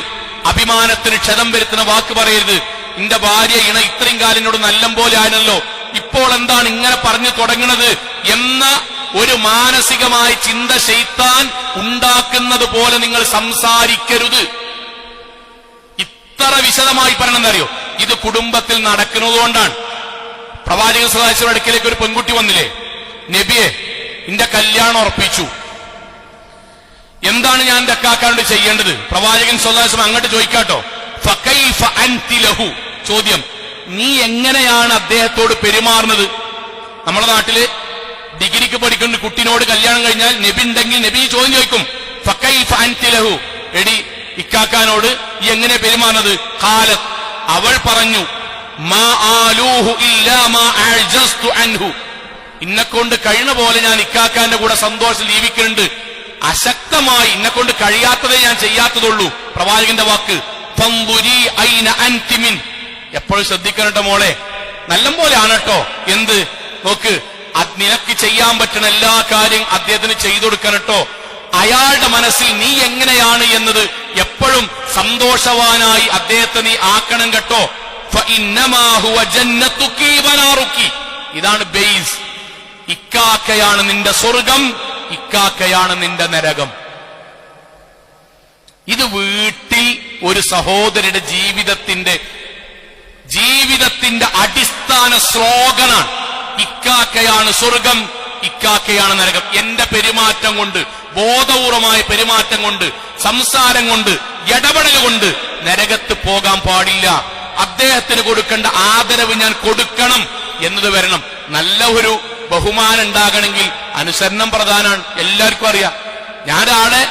അഭിമാനത്തിന് ക്ഷതം വരുത്തുന്ന വാക്ക് പറയരുത്. എന്റെ ഭാര്യ ഇത്രയും കാലം എന്നോട് നല്ല പോലെ ആയിരുന്നല്ലോ, ഇപ്പോൾ എന്താണ് ഇങ്ങനെ പറഞ്ഞു തുടങ്ങുന്നത് എന്ന ഒരു മാനസികമായ ചിന്ത ശൈത്താൻ ഉണ്ടാക്കുന്നത് പോലെ നിങ്ങൾ സംസാരിക്കരുത്. ഇത്ര വിശദമായി പറയണമെന്നറിയോ? ഇത് കുടുംബത്തിൽ നടക്കുന്നതുകൊണ്ടാണ്. പ്രവാചകൻ സ്വല്ലല്ലാഹു അലൈഹി വസല്ലം അടുക്കലേക്ക് ഒരു പെൺകുട്ടി വന്നില്ലേ, നബിയെ എന്റെ കല്യാണം ഉറപ്പിച്ചു, എന്താണ് ഞാൻ എന്റെ അക്കാക്കാരോട് ചെയ്യേണ്ടത്? പ്രവാചകൻ സ്വല്ലല്ലാഹു അലൈഹി വസല്ലം അങ്ങോട്ട് ചോദിക്കാട്ടോ, ഫകൈഫ അൻതി ലഹു. ചോദ്യം, നീ എങ്ങനെയാണ് അദ്ദേഹത്തോട് പെരുമാറുന്നത്? നമ്മുടെ നാട്ടില് ഡിഗ്രിക്ക് പഠിക്കുന്ന കുട്ടിനോട് കല്യാണം കഴിഞ്ഞാൽ നബി ഉണ്ടെങ്കിൽ നബി ചോദ്യം ചോദിക്കും, ഫകൈഫ അൻതി ലഹു, എടി ഇക്കാക്കാനോട് ഈ എങ്ങനെ പെരുമാറുന്നത്? ഖാലത്ത്, അവൾ പറഞ്ഞു, മാ ആലൂഹു ഇല്ലാ മാ അഅ്ജസ്തു അൻഹു. ഇന്നെക്കൊണ്ട് കഴിയുന്ന പോലെ ഞാൻ ഇക്കാക്കാന്റെ കൂടെ സന്തോഷം ജീവിക്കുന്നുണ്ട്, അശക്തമായി ഇന്നെക്കൊണ്ട് കഴിയാത്തതേ ഞാൻ ചെയ്യാത്തതുള്ളൂ. പ്രവാചകന്റെ വാക്ക്. ഫൻദുരി ഐന അൻതി മിൻ. എപ്പോഴും ശ്രദ്ധിക്കണട്ടോ മോളെ, നല്ല പോലെ ആണ് കേട്ടോ. എന്ത് നോക്ക്, നിനക്ക് ചെയ്യാൻ പറ്റുന്ന എല്ലാ കാര്യം അദ്ദേഹത്തിന് ചെയ്തു കൊടുക്കണട്ടോ. അയാളുടെ മനസ്സിൽ നീ എങ്ങനെയാണ് എന്നത് എപ്പോഴും സന്തോഷവാനായി അദ്ദേഹത്തെ നീ ആക്കണം കേട്ടോ. ഫഇന്നമാ ഹുവ ജന്നതുകി വനാറുകി. ഇതാണ് ബേസ്. ഇക്കാക്കയാണ് നിന്റെ സ്വർഗം, ഇക്കാക്കയാണ് നിന്റെ നരകം. ഇത് വീട്ടിൽ ഒരു സഹോദരിയുടെ ജീവിതത്തിന്റെ അടിസ്ഥാന സ്ലോഗനാണ്. ഇക്കാക്കയാണ് സ്വർഗം, ഇക്കാക്കയാണ് നരകം. എന്റെ പെരുമാറ്റം കൊണ്ട്, ബോധപൂർവമായ പെരുമാറ്റം കൊണ്ട്, സംസാരം കൊണ്ട്, ഇടപെടൽ കൊണ്ട് നരകത്ത് പോകാൻ പാടില്ല. അദ്ദേഹത്തിന് കൊടുക്കേണ്ട ആദരവ് ഞാൻ കൊടുക്കണം എന്നത് വരണം. നല്ല ഒരു ബഹുമാനം ഉണ്ടാകണമെങ്കിൽ അനുസരണം പ്രധാനമാണ്. എല്ലാവർക്കും അറിയാം. ഞാനൊരാളെ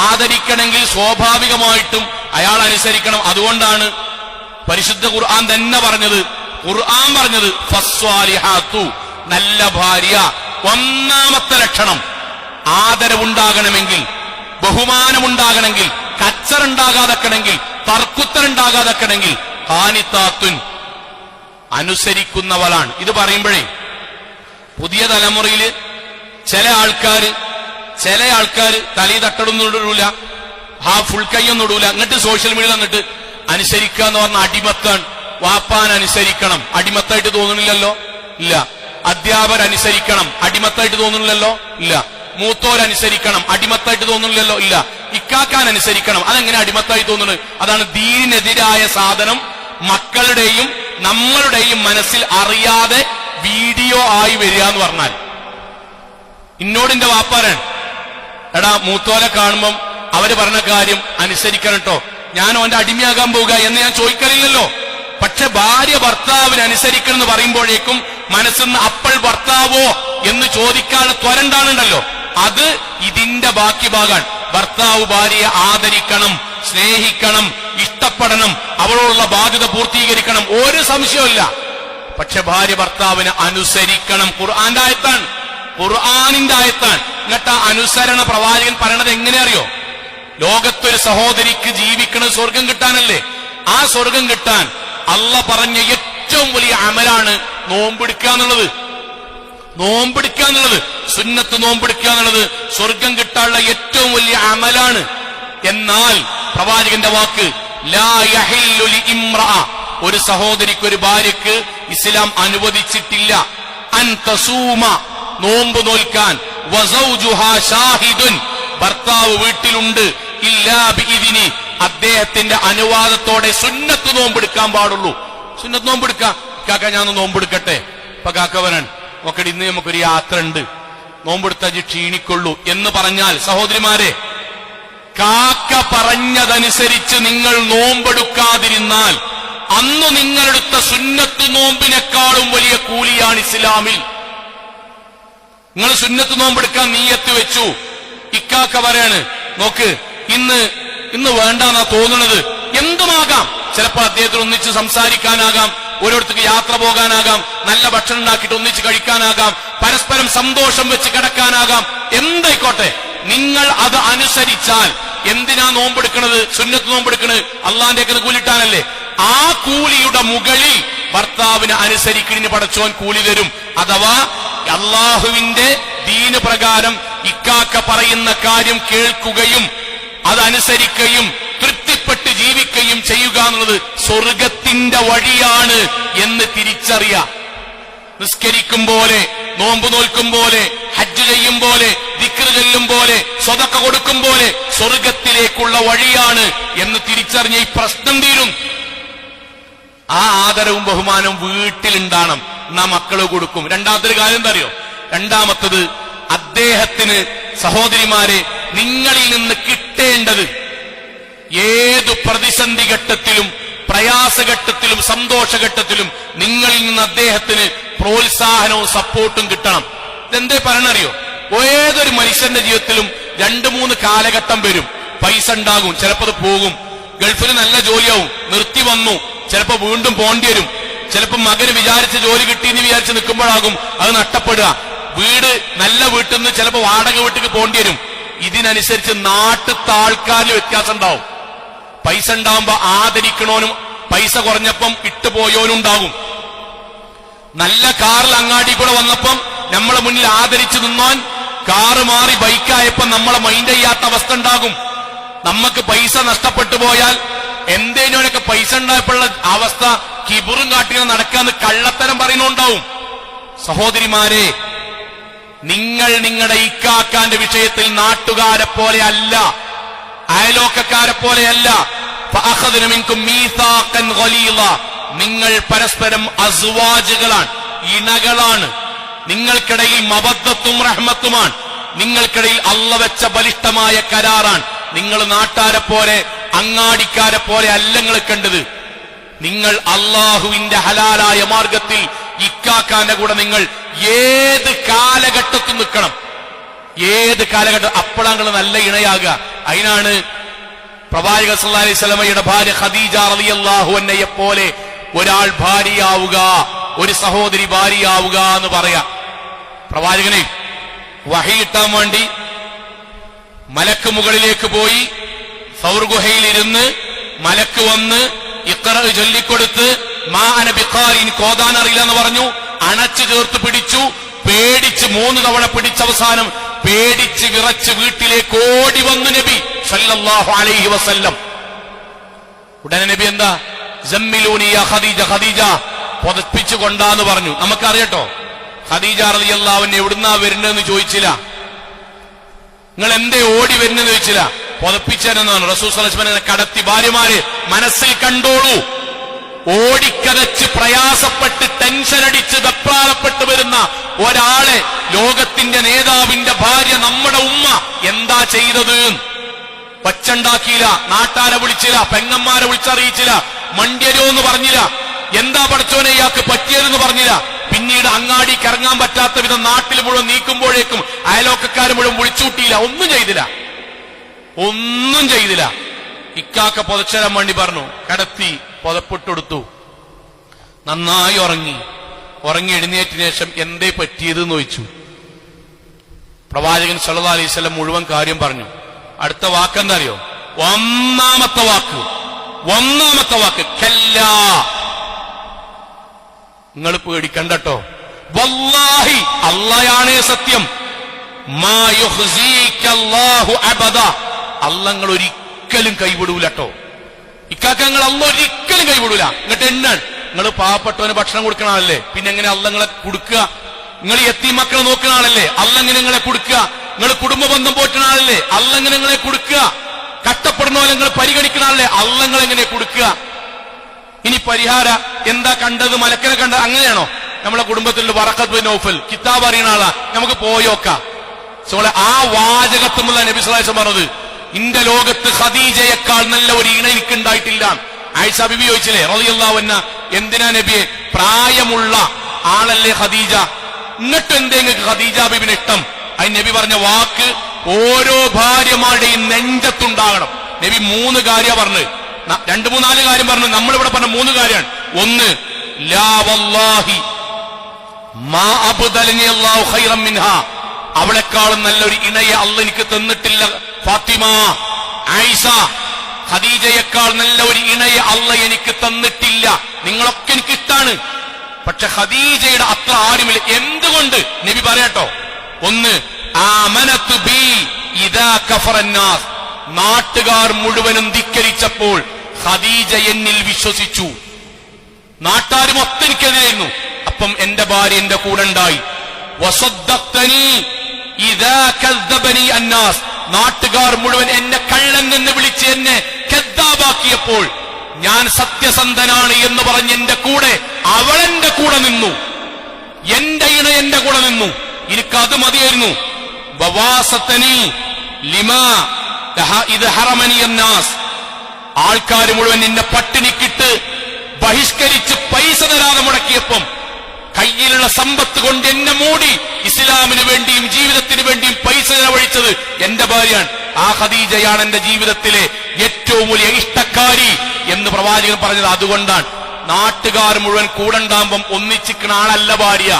ആദരിക്കണമെങ്കിൽ സ്വാഭാവികമായിട്ടും അയാൾ അനുസരിക്കണം. അതുകൊണ്ടാണ് പരിശുദ്ധ ഖുർആൻ തന്നെ പറഞ്ഞത്, ഫസ്വാലിഹാത്തു നല്ല ഭാര്യ ഒന്നാമത്തെ ലക്ഷണം. ആദരവുണ്ടാകണമെങ്കിൽ, ബഹുമാനമുണ്ടാകണമെങ്കിൽ, കച്ചറുണ്ടാകാതെക്കണമെങ്കിൽ, തർക്കുത്തരുണ്ടാകാതെക്കണമെങ്കിൽ ഖാനിത്താത്തുൻ, അനുസരിക്കുന്നവളാണ്. ഇത് പറയുമ്പോഴേ പുതിയ തലമുറയിൽ ചില ആൾക്കാര് തലയിൽ തട്ടടൊന്നും ഇടൂല, ഫുൾ കൈയൊന്നും ഇടൂല, എന്നിട്ട് സോഷ്യൽ മീഡിയ എന്നിട്ട് അനുസരിക്കുക എന്ന് പറഞ്ഞ അടിമത്താണ്. വാപ്പാൻ അനുസരിക്കണം, അടിമത്തായിട്ട് തോന്നുന്നില്ലല്ലോ, ഇല്ല. അധ്യാപകരനുസരിക്കണം, അടിമത്തായിട്ട് തോന്നുന്നില്ലല്ലോ, ഇല്ല. മൂത്തോരനുസരിക്കണം, അടിമത്തായിട്ട് തോന്നുന്നില്ലല്ലോ, ഇല്ല. ഇക്കാക്കാൻ അനുസരിക്കണം, അതെങ്ങനെ അടിമത്തായി തോന്നുന്നത്? അതാണ് ദീനിനെതിരായ സാധനം മക്കളുടെയും നമ്മളുടെയും മനസ്സിൽ അറിയാതെ വീഡിയോ ആയി വരിക എന്ന് പറഞ്ഞാൽ. ഇന്നോടിന്റെ വാപ്പാരാണ്, എടാ മൂത്തോലെ കാണുമ്പം അവര് പറഞ്ഞ കാര്യം അനുസരിക്കണം കേട്ടോ, ഞാൻ അവന്റെ അടിമയാകാൻ പോവുക എന്ന് ഞാൻ ചോദിക്കലില്ലല്ലോ. പക്ഷെ ഭാര്യ ഭർത്താവിന് അനുസരിക്കണം എന്ന് പറയുമ്പോഴേക്കും മനസ്സിന്ന് അപ്പോൾ ഭർത്താവോ എന്ന് ചോദിക്കാനുള്ള ത്വരണ്ടാണുണ്ടല്ലോ, അത് ഇതിന്റെ ബാക്കി ഭാഗമാണ്. ഭർത്താവ് ഭാര്യയെ ആദരിക്കണം, സ്നേഹിക്കണം, ഇഷ്ടപ്പെടണം, അവളോടുള്ള ബാധ്യത പൂർത്തീകരിക്കണം, ഒരു സംശയമില്ല. പക്ഷെ ഭാര്യ ഭർത്താവിന് അനുസരിക്കണം. ഖുർആന്റെ ആയത്താണ്, ഖുർആനിന്റെ ആയത്താണ്. എന്നിട്ട് അനുസരണ പ്രവാചകൻ പറയണത് എങ്ങനെ അറിയോ? ലോകത്തൊരു സഹോദരിക്ക് ജീവിക്കുന്നത് സ്വർഗം കിട്ടാനല്ലേ. ആ സ്വർഗം കിട്ടാൻ അള്ള പറഞ്ഞ ഏറ്റവും വലിയ അമലാണ് നോമ്പെടുക്കുക എന്നുള്ളത്. നോമ്പെടുക്കുക എന്നുള്ളത്, സുന്നത്ത് നോമ്പെടുക്കുക എന്നുള്ളത് സ്വർഗം കിട്ടാനുള്ള ഏറ്റവും വലിയ അമലാണ്. എന്നാൽ പ്രവാചകന്റെ വാക്ക് ലാ യഹില്ലു ലിഇംറഅ, ഒരു സഹോദരിക്ക്, ഒരു ഭാര്യക്ക് ഇസ്ലാം അനുവദിച്ചിട്ടില്ല അൻ തസൂമ, നോമ്പ് നോൽക്കാൻ, വസൗജുഹാ ഷാഹിദുൻ, ഭർത്താവ് വീട്ടിലുണ്ട്, ഇല്ലാ ബിഇദ്നി, അദ്ദേഹത്തിന്റെ അനുവാദത്തോടെ സുന്നത്ത് നോമ്പെടുക്കാൻ പാടുള്ളൂ. സുന്നത്ത് നോമ്പെടുക്കാം. കാക്ക ഞാൻ നോമ്പെടുക്കട്ടെ, ഇപ്പൊ കാക്ക വരാൻ നോക്കടി, ഇന്ന് നമുക്കൊരു യാത്ര ഉണ്ട്, നോമ്പെടുത്താൽ ക്ഷീണിക്കൊള്ളൂ എന്ന് പറഞ്ഞാൽ, സഹോദരിമാരെ, കാക്ക പറഞ്ഞതനുസരിച്ച് നിങ്ങൾ നോമ്പെടുക്കാതിരുന്നാൽ അന്ന് നിങ്ങളെടുത്ത സുന്നത്ത് നോമ്പിനേക്കാളും വലിയ കൂലിയാണ് ഇസ്ലാമിൽ. നിങ്ങൾ സുന്നത്ത് നോമ്പെടുക്കാൻ നീയത്ത് വെച്ചു, ഇക്കാക്ക പറയാണ് നോക്ക് ഇന്ന് വേണ്ടെന്നാ തോന്നുന്നത്, എന്തുമാകാം. ചിലപ്പോ അദ്ദേഹത്തിന് ഒന്നിച്ച് സംസാരിക്കാനാകാം, ഓരോരുത്തർക്ക് യാത്ര പോകാനാകാം, നല്ല ഭക്ഷണം ഉണ്ടാക്കിയിട്ട് ഒന്നിച്ച് കഴിക്കാനാകാം, പരസ്പരം സന്തോഷം വെച്ച് കിടക്കാനാകാം, എന്തായിക്കോട്ടെ. നിങ്ങൾ അത് അനുസരിച്ചാൽ, എന്തിനാ നോമ്പെടുക്കണത്? സുന്നത്ത് നോമ്പെടുക്കണത് അള്ളാന്റെ കൂലിട്ടാനല്ലേ. ആ കൂലിയുടെ മുകളിൽ ഭർത്താവിന് അനുസരിക്കുന്നതിന് പടച്ചോൻ കൂലി തരും. അഥവാ അള്ളാഹുവിന്റെ ദീന് പ്രകാരം ഇക്കാക്ക പറയുന്ന കാര്യം കേൾക്കുകയും അതനുസരിക്കുകയും തൃപ്തിപ്പെട്ട് ജീവിക്കുകയും ചെയ്യുക എന്നുള്ളത് സ്വർഗത്തിന്റെ വഴിയാണ് എന്ന് തിരിച്ചറിയാം. നിസ്കരിക്കും പോലെ, നോമ്പ് നോൽക്കും പോലെ, ഹജ്ജ് ചെയ്യും പോലെ, ദിക്ർ ചൊല്ലും പോലെ, സ്വതക്ക കൊടുക്കും പോലെ സ്വർഗത്തിലേക്കുള്ള വഴിയാണ് എന്ന് തിരിച്ചറിഞ്ഞ ഈ പ്രശ്നം തീരും. ആ ആദരവും ബഹുമാനവും വീട്ടിലുണ്ടാകണം, നാം മക്കള് കൊടുക്കും. രണ്ടാമത്തെ കാര്യം എന്താ അറിയോ? രണ്ടാമത്തത്, അദ്ദേഹത്തിന്, സഹോദരിമാരെ, നിങ്ങളിൽ നിന്ന് കിട്ടേണ്ടത് ഏതു പ്രതിസന്ധി ഘട്ടത്തിലും പ്രയാസഘട്ടത്തിലും സന്തോഷഘട്ടത്തിലും നിങ്ങളിൽ നിന്ന് അദ്ദേഹത്തിന് പ്രോത്സാഹനവും സപ്പോർട്ടും കിട്ടണം. ഇതെന്തേ പറയണറിയോ? ഏതൊരു മനുഷ്യന്റെ ജീവിതത്തിലും 2-3 കാലഘട്ടം വരും. പൈസ ഉണ്ടാകും, ചിലപ്പോൾ അത് പോകും. ഗൾഫിന് നല്ല ജോലിയാവും, നിർത്തി വന്നു, ചിലപ്പോ വീണ്ടും പോണ്ടി വരും. ചിലപ്പോൾ മകന് വിചാരിച്ച ജോലി കിട്ടിയെന്ന് വിചാരിച്ച് നിൽക്കുമ്പോഴാകും അത് നഷ്ടപ്പെടുക. വീട് നല്ല വീട്ടിൽ നിന്ന് ചിലപ്പോ വാടക വീട്ടിൽ പോണ്ടി വരും. ഇതിനനുസരിച്ച് നാട്ടിലത്തെ ആൾക്കാരിൽ വ്യത്യാസം ഉണ്ടാവും. പൈസ ഉണ്ടാവുമ്പോ ആദരിക്കണോനും പൈസ കുറഞ്ഞപ്പം ഇട്ടുപോയോനുണ്ടാകും. നല്ല കാറിൽ അങ്ങാടി കൂടെ വന്നപ്പം നമ്മളെ മുന്നിൽ ആദരിച്ചു നിന്നാൻ കാറ് മാറി ബൈക്കായപ്പോ നമ്മളെ മൈൻഡ് ചെയ്യാത്ത അവസ്ഥ ഉണ്ടാകും. നമുക്ക് പൈസ നഷ്ടപ്പെട്ടു പോയാൽ എന്തേനോനൊക്കെ പൈസ ഉണ്ടായപ്പോഴുള്ള അവസ്ഥ കിബുറും കാട്ടിനും നടക്കാന്ന് കള്ളത്തരം പറയുന്നുണ്ടാവും. സഹോദരിമാരെ, നിങ്ങൾ നിങ്ങളുടെ ഇക്കാക്കാന്റെ വിഷയത്തിൽ നാട്ടുകാരെ പോലെ അല്ല, അയലോക്കക്കാരെ പോലെയല്ല. ഫഅഖദ്ന മിൻകും മീസാഖൻ ഗലീള, നിങ്ങൾ പരസ്പരം അസ്വാജുകളാണ്, ഇണകളാണ്. നിങ്ങൾക്കിടയിൽ മവദ്ദത്തും റഹ്മത്തുമാണ്. നിങ്ങൾക്കിടയിൽ അള്ള വെച്ച ബലിഷ്ഠമായ കരാറാണ്. നിങ്ങൾ നാട്ടാരെ പോലെ അങ്ങാടിക്കാരെ പോലെ അല്ല നിങ്ങൾ കണ്ടത്. നിങ്ങൾ അള്ളാഹുവിന്റെ ഹലാലായ മാർഗത്തിൽ ഇക്കാക്കാന്റെ കൂടെ നിങ്ങൾ ഏത് കാലഘട്ടത്തിൽ നിൽക്കണം, ഏത് കാലഘട്ടം, അപ്പോഴാണ് നല്ല ഇണയാകുക. അതിനാണ് പ്രവാചകൻ സല്ലല്ലാഹു അലൈഹി വസല്ലമയുടെ ഭാര്യ ഖദീജ റളിയല്ലാഹു അൻഹയെ പോലെ ഒരാൾ ഭാര്യയാവുക. ഒരു സഹോദരി ഭാര്യയാവുക എന്ന് പറയാ. പ്രവാചകനെ വഹി കിട്ടാൻ വേണ്ടി മലക്ക് മുകളിലേക്ക് പോയി സൗർ ഗുഹയിലിരുന്ന് മലക്ക് വന്ന് ഇഖ്റ ചൊല്ലിക്കൊടുത്ത് മാ അന ബിഖാരിൻ, കോതാൻ അറിയില്ല എന്ന് പറഞ്ഞു. അണച്ചു ചേർത്ത് പിടിച്ചു. പേടിച്ച് 3 തവണ പിടിച്ചവസാനം പേടിച്ച് വിറച്ച് വീട്ടിലേക്ക് ഓടി വന്നു നബി സല്ലല്ലാഹു അലൈഹി വസല്ലം. ഉടനെ നബി എന്താ, സമ്മിലൂനി യാ ഖദീജ, ഖദീജ പുതപ്പിച്ചു കൊണ്ടാന്ന് പറഞ്ഞു. നമുക്കറിയട്ടോ ഖദീജ റളിയല്ലാഹു അൻഹ എവിടുന്നാ വരുന്നതെന്ന് ചോദിച്ചില്ല. നിങ്ങൾ എന്തേ ഓടി വരുന്നെന്ന് ചോദിച്ചില്ല. പുതപ്പിച്ചെന്നാണ് റസൂൽ സല്ലല്ലാഹു അലൈഹി വസല്ലം കടത്തി. ഭാര്യമാര് മനസ്സിൽ കണ്ടോളൂ, ഓടിക്കതച്ച് പ്രയാസപ്പെട്ട് ടെൻഷനടിച്ച് വെപ്രാളപ്പെട്ട് വരുന്ന ഒരാളെ ലോകത്തിന്റെ നേതാവിന്റെ ഭാര്യ നമ്മുടെ ഉമ്മ എന്താ ചെയ്തത്? ഒച്ചുണ്ടാക്കിയില്ല, നാട്ടാരെ വിളിച്ചില്ല, പെങ്ങന്മാരെ വിളിച്ചറിയിച്ചില്ല, മണ്ഡ്യരോ എന്ന് പറഞ്ഞില്ല, എന്താ പടച്ചോനെ ഇയാൾക്ക് പറ്റിയതെന്ന് പറഞ്ഞില്ല. പിന്നീട് അങ്ങാടിക്ക് ഇറങ്ങാൻ പറ്റാത്ത വിധം നാട്ടിൽ മുഴുവൻ നീക്കുമ്പോഴേക്കും അയലോക്കക്കാർ മുഴുവൻ വിളിച്ചൂട്ടിയില്ല. ഒന്നും ചെയ്തില്ല. ഇക്കാക്ക പുതച്ചേരാൻ വേണ്ടി പറഞ്ഞു, കടത്തി പുതപ്പിട്ടെടുത്തു. നന്നായി ഉറങ്ങി എഴുന്നേറ്റിന് ശേഷം എന്തേ പറ്റിയതെന്ന് ചോദിച്ചു. പ്രവാചകൻ സല്ലല്ലാഹു അലൈഹി വസല്ലം മുഴുവൻ കാര്യം പറഞ്ഞു. അടുത്ത വാക്കെന്താ അറിയോ? ഒന്നാമത്തെ വാക്ക് കല്ലാ, നിങ്ങൾ പേടിക്കണ്ടട്ടോ, വല്ലാഹി അല്ലാഹയാണേ സത്യം, മാ യുഖ്സീകല്ലാഹു അബദാ, അല്ലാഹ് നിങ്ങൾ ഒരിക്കലും കൈവിടൂലട്ടോ. ഇക്കാക്കങ്ങൾ അല്ലാഹ് ഒരിക്കലും കൈവിടൂല. എന്നിട്ട് എണ്ണാൻ നിങ്ങൾ പാവപ്പെട്ടവന് ഭക്ഷണം കൊടുക്കണ ആളല്ലേ, പിന്നെ എങ്ങനെ അല്ലാഹ് നിങ്ങളെ കൊടുക്കുക? നിങ്ങൾ യത്തീം മക്കളെ നോക്കുന്ന ആളല്ലേ, അല്ലാഹ് എങ്ങനെ നിങ്ങളെ കൊടുക്കുക? നിങ്ങൾ കുടുംബ ബന്ധം പോറ്റുന്ന ആളല്ലേ, അല്ലാഹ് എങ്ങനെ നിങ്ങളെ കൊടുക്കുക? കഷ്ടപ്പെടുന്നവരെ നിങ്ങൾ പരിഗണിക്കുന്ന ആളല്ലേ, അല്ലാഹ് നിങ്ങൾ എങ്ങനെ കൊടുക്കുക? ഇനി പരിഹാര എന്താ കണ്ടത്? മലക്കനെ കണ്ടത് അങ്ങനെയാണോ? നമ്മളെ കുടുംബത്തിലുള്ള വറഖത്ത് ബിൻ നൗഫൽ കിതാബ് അറിയുന്ന ആളാ, നമുക്ക് പോയോക്കാം. ആ വാചകത്തുമുള്ള നബി സല്ലല്ലാഹു അലൈഹി വസല്ലം പറഞ്ഞത്, ഇന്റെ ലോകത്ത് ഖദീജയേക്കാൾ നല്ല ഒരു ഇണ എനിക്ക് ഉണ്ടായിട്ടില്ല. ആയിഷ ബിബി ചോദിച്ചില്ലേ റളിയല്ലാഹു അൻഹ, എന്തിനാ നബിയെ, പ്രായമുള്ള ആളല്ലേ ഖദീജ, എന്നിട്ട് എന്തേ നിങ്ങൾക്ക് ഖദീജ ബിബിന് ഇഷ്ടം? അതിന് നബി പറഞ്ഞ വാക്ക് ഓരോ ഭാര്യമാരുടെയും നെഞ്ചത്തുണ്ടാകണം. നബി 3 കാര്യം പറഞ്ഞു, 2-3-4 കാര്യം പറഞ്ഞു. നമ്മളിവിടെ പറഞ്ഞ 3 കാര്യമാണ്. ഒന്ന്, ലാ വല്ലാഹി മാ അബ്ദലനി അല്ലാഹു ഖൈറൻ മിൻഹാ, അവളെക്കാളും നല്ലൊരു ഇണയെ അല്ലാഹ് എനിക്ക് തന്നിട്ടില്ല. ഫാത്തിമ, ആയിഷ, ഖദീജയേക്കാൾ നല്ല ഒരു ഇണയെ അല്ലാഹ് എനിക്ക് തന്നിട്ടില്ല. നിങ്ങളൊക്കെ എനിക്ക് ഇഷ്ടാണ്, പക്ഷെ ഖദീജയുടെ അത്ര ആരുമില്ല. എന്തുകൊണ്ട്? നബി പറയട്ടോ. ഒന്ന്, ആമനതു ബി ഇദാ കഫറന്നാസ്, നാട്ടുകാർ മുഴുവനും ധിക്കരിച്ചപ്പോൾ ഖദീജ എന്നിൽ വിശ്വസിച്ചു. നാട്ടുകാർ മൊത്തം എനിക്കെതിരായിരുന്നു, അപ്പം എന്റെ ഭാര്യ എന്റെ കൂടെ ഉണ്ടായി. വസദ്ദഖ്തനി ഇദാ കദ്ദബനി അന്നാസ്, നാട്ടുകാർ മുഴുവൻ എന്നെ കള്ളൻ എന്ന് വിളിച്ച് എന്നെ കദ്ദാബാക്കിയപ്പോൾ ഞാൻ സത്യസന്ധനാണ് എന്ന് പറഞ്ഞ് എന്റെ കൂടെ അവളെന്റെ കൂടെ നിന്നു, എന്റെ ഇണ എന്റെ കൂടെ നിന്നു. എനിക്കത് മതിയായിരുന്നു. വവാസത്തനി ലിമാ ഇത് ഹറമനി അന്നാസ്, ആൾക്കാർ മുഴുവൻ എന്നെ പട്ടിണിക്കിട്ട് ബഹിഷ്കരിച്ച് പൈസ തരാതെ മുടക്കിയപ്പം കയ്യിലുള്ള സമ്പത്ത് കൊണ്ട് എന്നെ മൂടി ഇസ്ലാമിന് വേണ്ടിയും ജീവിതത്തിന് വേണ്ടിയും പൈസ ചെലവഴിച്ചത് എന്റെ ഭാര്യയാണ്. ആ ഖദീജയാണ് എന്റെ ജീവിതത്തിലെ ഏറ്റവും വലിയ ഇഷ്ടക്കാരി എന്ന് പ്രവാചകൻ പറഞ്ഞത് അതുകൊണ്ടാണ്. നാട്ടുകാർ മുഴുവൻ കൂടെണ്ടാകുമ്പം ഒന്നിച്ചിക്കണ ആളല്ല ഭാര്യ,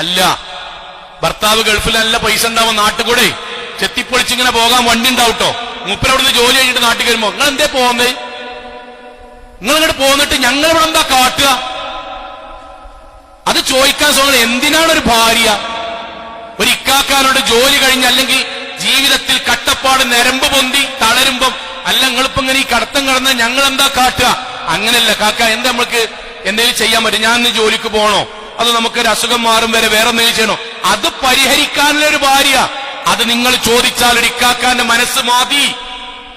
അല്ല. ഭർത്താവ് ഗൾഫിലല്ല, പൈസ ഉണ്ടാവും, നാട്ടുകൂടെ ചെത്തിപ്പൊളിച്ചിങ്ങനെ പോകാൻ വണ്ടി ഉണ്ടാവട്ടോ. മൂപ്പരവിടുന്ന് ജോലി കഴിഞ്ഞിട്ട് നാട്ടിൽ വരുമ്പോ നിങ്ങൾ എന്തേ പോകുന്നത്? നിങ്ങൾ ഇങ്ങോട്ട് പോന്നിട്ട് ഞങ്ങൾ ഇവിടെ എന്താ കാട്ടുക? അത് ചോദിക്കാൻ സോങ്ങൾ. എന്തിനാണ് ഒരു ഭാര്യ ഒരു ഇക്കാക്കാനോട് ജോലി കഴിഞ്ഞ് അല്ലെങ്കിൽ ജീവിതത്തിൽ കട്ടപ്പാട് നരമ്പ് പൊന്തി തളരുമ്പം, അല്ല നിങ്ങളിപ്പോ ഇങ്ങനെ ഈ കടത്തം കടന്ന ഞങ്ങൾ എന്താ കാട്ടുക? അങ്ങനെയല്ല കാക്ക, എന്താ നമ്മൾക്ക് എന്തെങ്കിലും ചെയ്യാൻ പറ്റും? ഞാൻ ഇന്ന് ജോലിക്ക് പോകണോ, അത് നമുക്കൊരു അസുഖം മാറും വരെ വേറെ എന്തെങ്കിലും ചെയ്യണോ? അത് പരിഹരിക്കാനുള്ള ഒരു ഭാര്യ. അത് നിങ്ങൾ ചോദിച്ചാൽ ഒരു ഇക്കാക്കാന്റെ മനസ്സ് മാതി,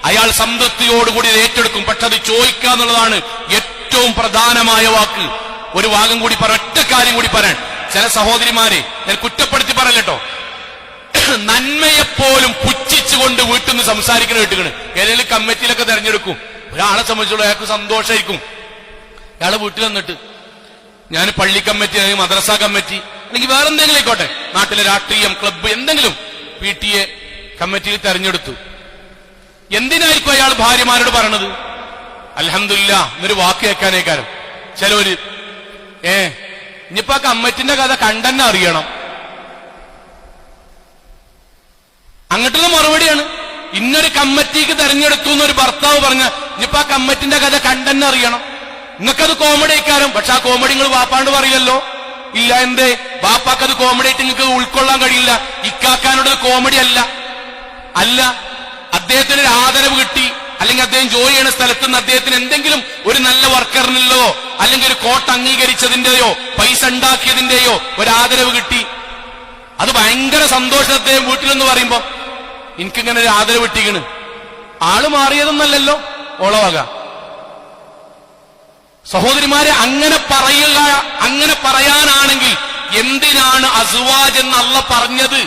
അയാൾ സംതൃപ്തിയോടുകൂടി ഏറ്റെടുക്കും. പക്ഷെ അത് ചോദിക്കാന്നുള്ളതാണ് ഏറ്റവും പ്രധാനമായ വാക്ക്. ഒരു ഭാഗം കൂടി ഒറ്റ കാര്യം കൂടി പറയാൻ. ചില സഹോദരിമാരെ ഞാൻ കുറ്റപ്പെടുത്തി പറയല്ലോ, നന്മയെപ്പോലും പുച്ഛിച്ചുകൊണ്ട് വീട്ടിൽ നിന്ന് സംസാരിക്കുന്ന കേട്ടുകണ്. ഏതെങ്കിലും കമ്മിറ്റിയിലൊക്കെ തെരഞ്ഞെടുക്കും, ഒരാളെ സംബന്ധിച്ചുള്ള അയാൾക്ക് സന്തോഷമായിരിക്കും. അയാളെ വീട്ടിൽ വന്നിട്ട് ഞാൻ പള്ളി കമ്മിറ്റി അല്ലെങ്കിൽ മദ്രസ കമ്മിറ്റി അല്ലെങ്കിൽ വേറെ എന്തെങ്കിലും ആയിക്കോട്ടെ, നാട്ടിലെ രാഷ്ട്രീയം, ക്ലബ്ബ്, എന്തെങ്കിലും PTA കമ്മിറ്റിയിൽ തെരഞ്ഞെടുത്തു. എന്തിനായിരിക്കും അയാൾ ഭാര്യമാരോട് പറയണത്? അൽഹംദുലില്ലാ എന്നൊരു വാക്ക് കേൾക്കാനേ കാരം. ചിലവര് ഇനിയിപ്പോ ആ കമ്മിറ്റിന്റെ കഥ കണ്ടെന്നെ അറിയണം. അങ്ങോട്ടുള്ള മറുപടിയാണ്. ഇന്നൊരു കമ്മിറ്റിക്ക് തെരഞ്ഞെടുത്തു എന്നൊരു ഭർത്താവ് പറഞ്ഞ ഇനിയിപ്പോ ആ കമ്മിറ്റിന്റെ കഥ കണ്ടെന്നെ അറിയണം. നിങ്ങൾക്കത് കോമഡി ആയിക്കാരം. പക്ഷെ ആ കോമഡി നിങ്ങൾ വാപ്പാണ്ട് പറയില്ലല്ലോ. ഇല്ല, എന്തേ? വാപ്പാക്കത് കോമഡി ആയിട്ട് നിങ്ങൾക്ക് ഉൾക്കൊള്ളാൻ കഴിയില്ല. ഇക്കാക്കാനോട് കോമഡി അല്ല. അദ്ദേഹത്തിന് ഒരു ആദരവ് കിട്ടി, അല്ലെങ്കിൽ അദ്ദേഹം ജോലി ചെയ്യുന്ന സ്ഥലത്ത് നിന്ന് അദ്ദേഹത്തിന് എന്തെങ്കിലും ഒരു നല്ല വർക്കറിനല്ലോ അല്ലെങ്കിൽ ഒരു കോട്ട് അംഗീകരിച്ചതിന്റെയോ പൈസ ഉണ്ടാക്കിയതിന്റെയോ ഒരു ആദരവ് കിട്ടി. അത് ഭയങ്കര സന്തോഷം അദ്ദേഹം വീട്ടിലെന്ന് പറയുമ്പോ എനിക്കിങ്ങനെ ഒരു ആദരവ് കിട്ടിക്കണ്. ആള് മാറിയതൊന്നല്ലല്ലോ ഓളവക. സഹോദരിമാരെ, അങ്ങനെ പറയാനാണെങ്കിൽ എന്തിനാണ് അസ്വാജ് എന്ന് അള്ള പറഞ്ഞത്?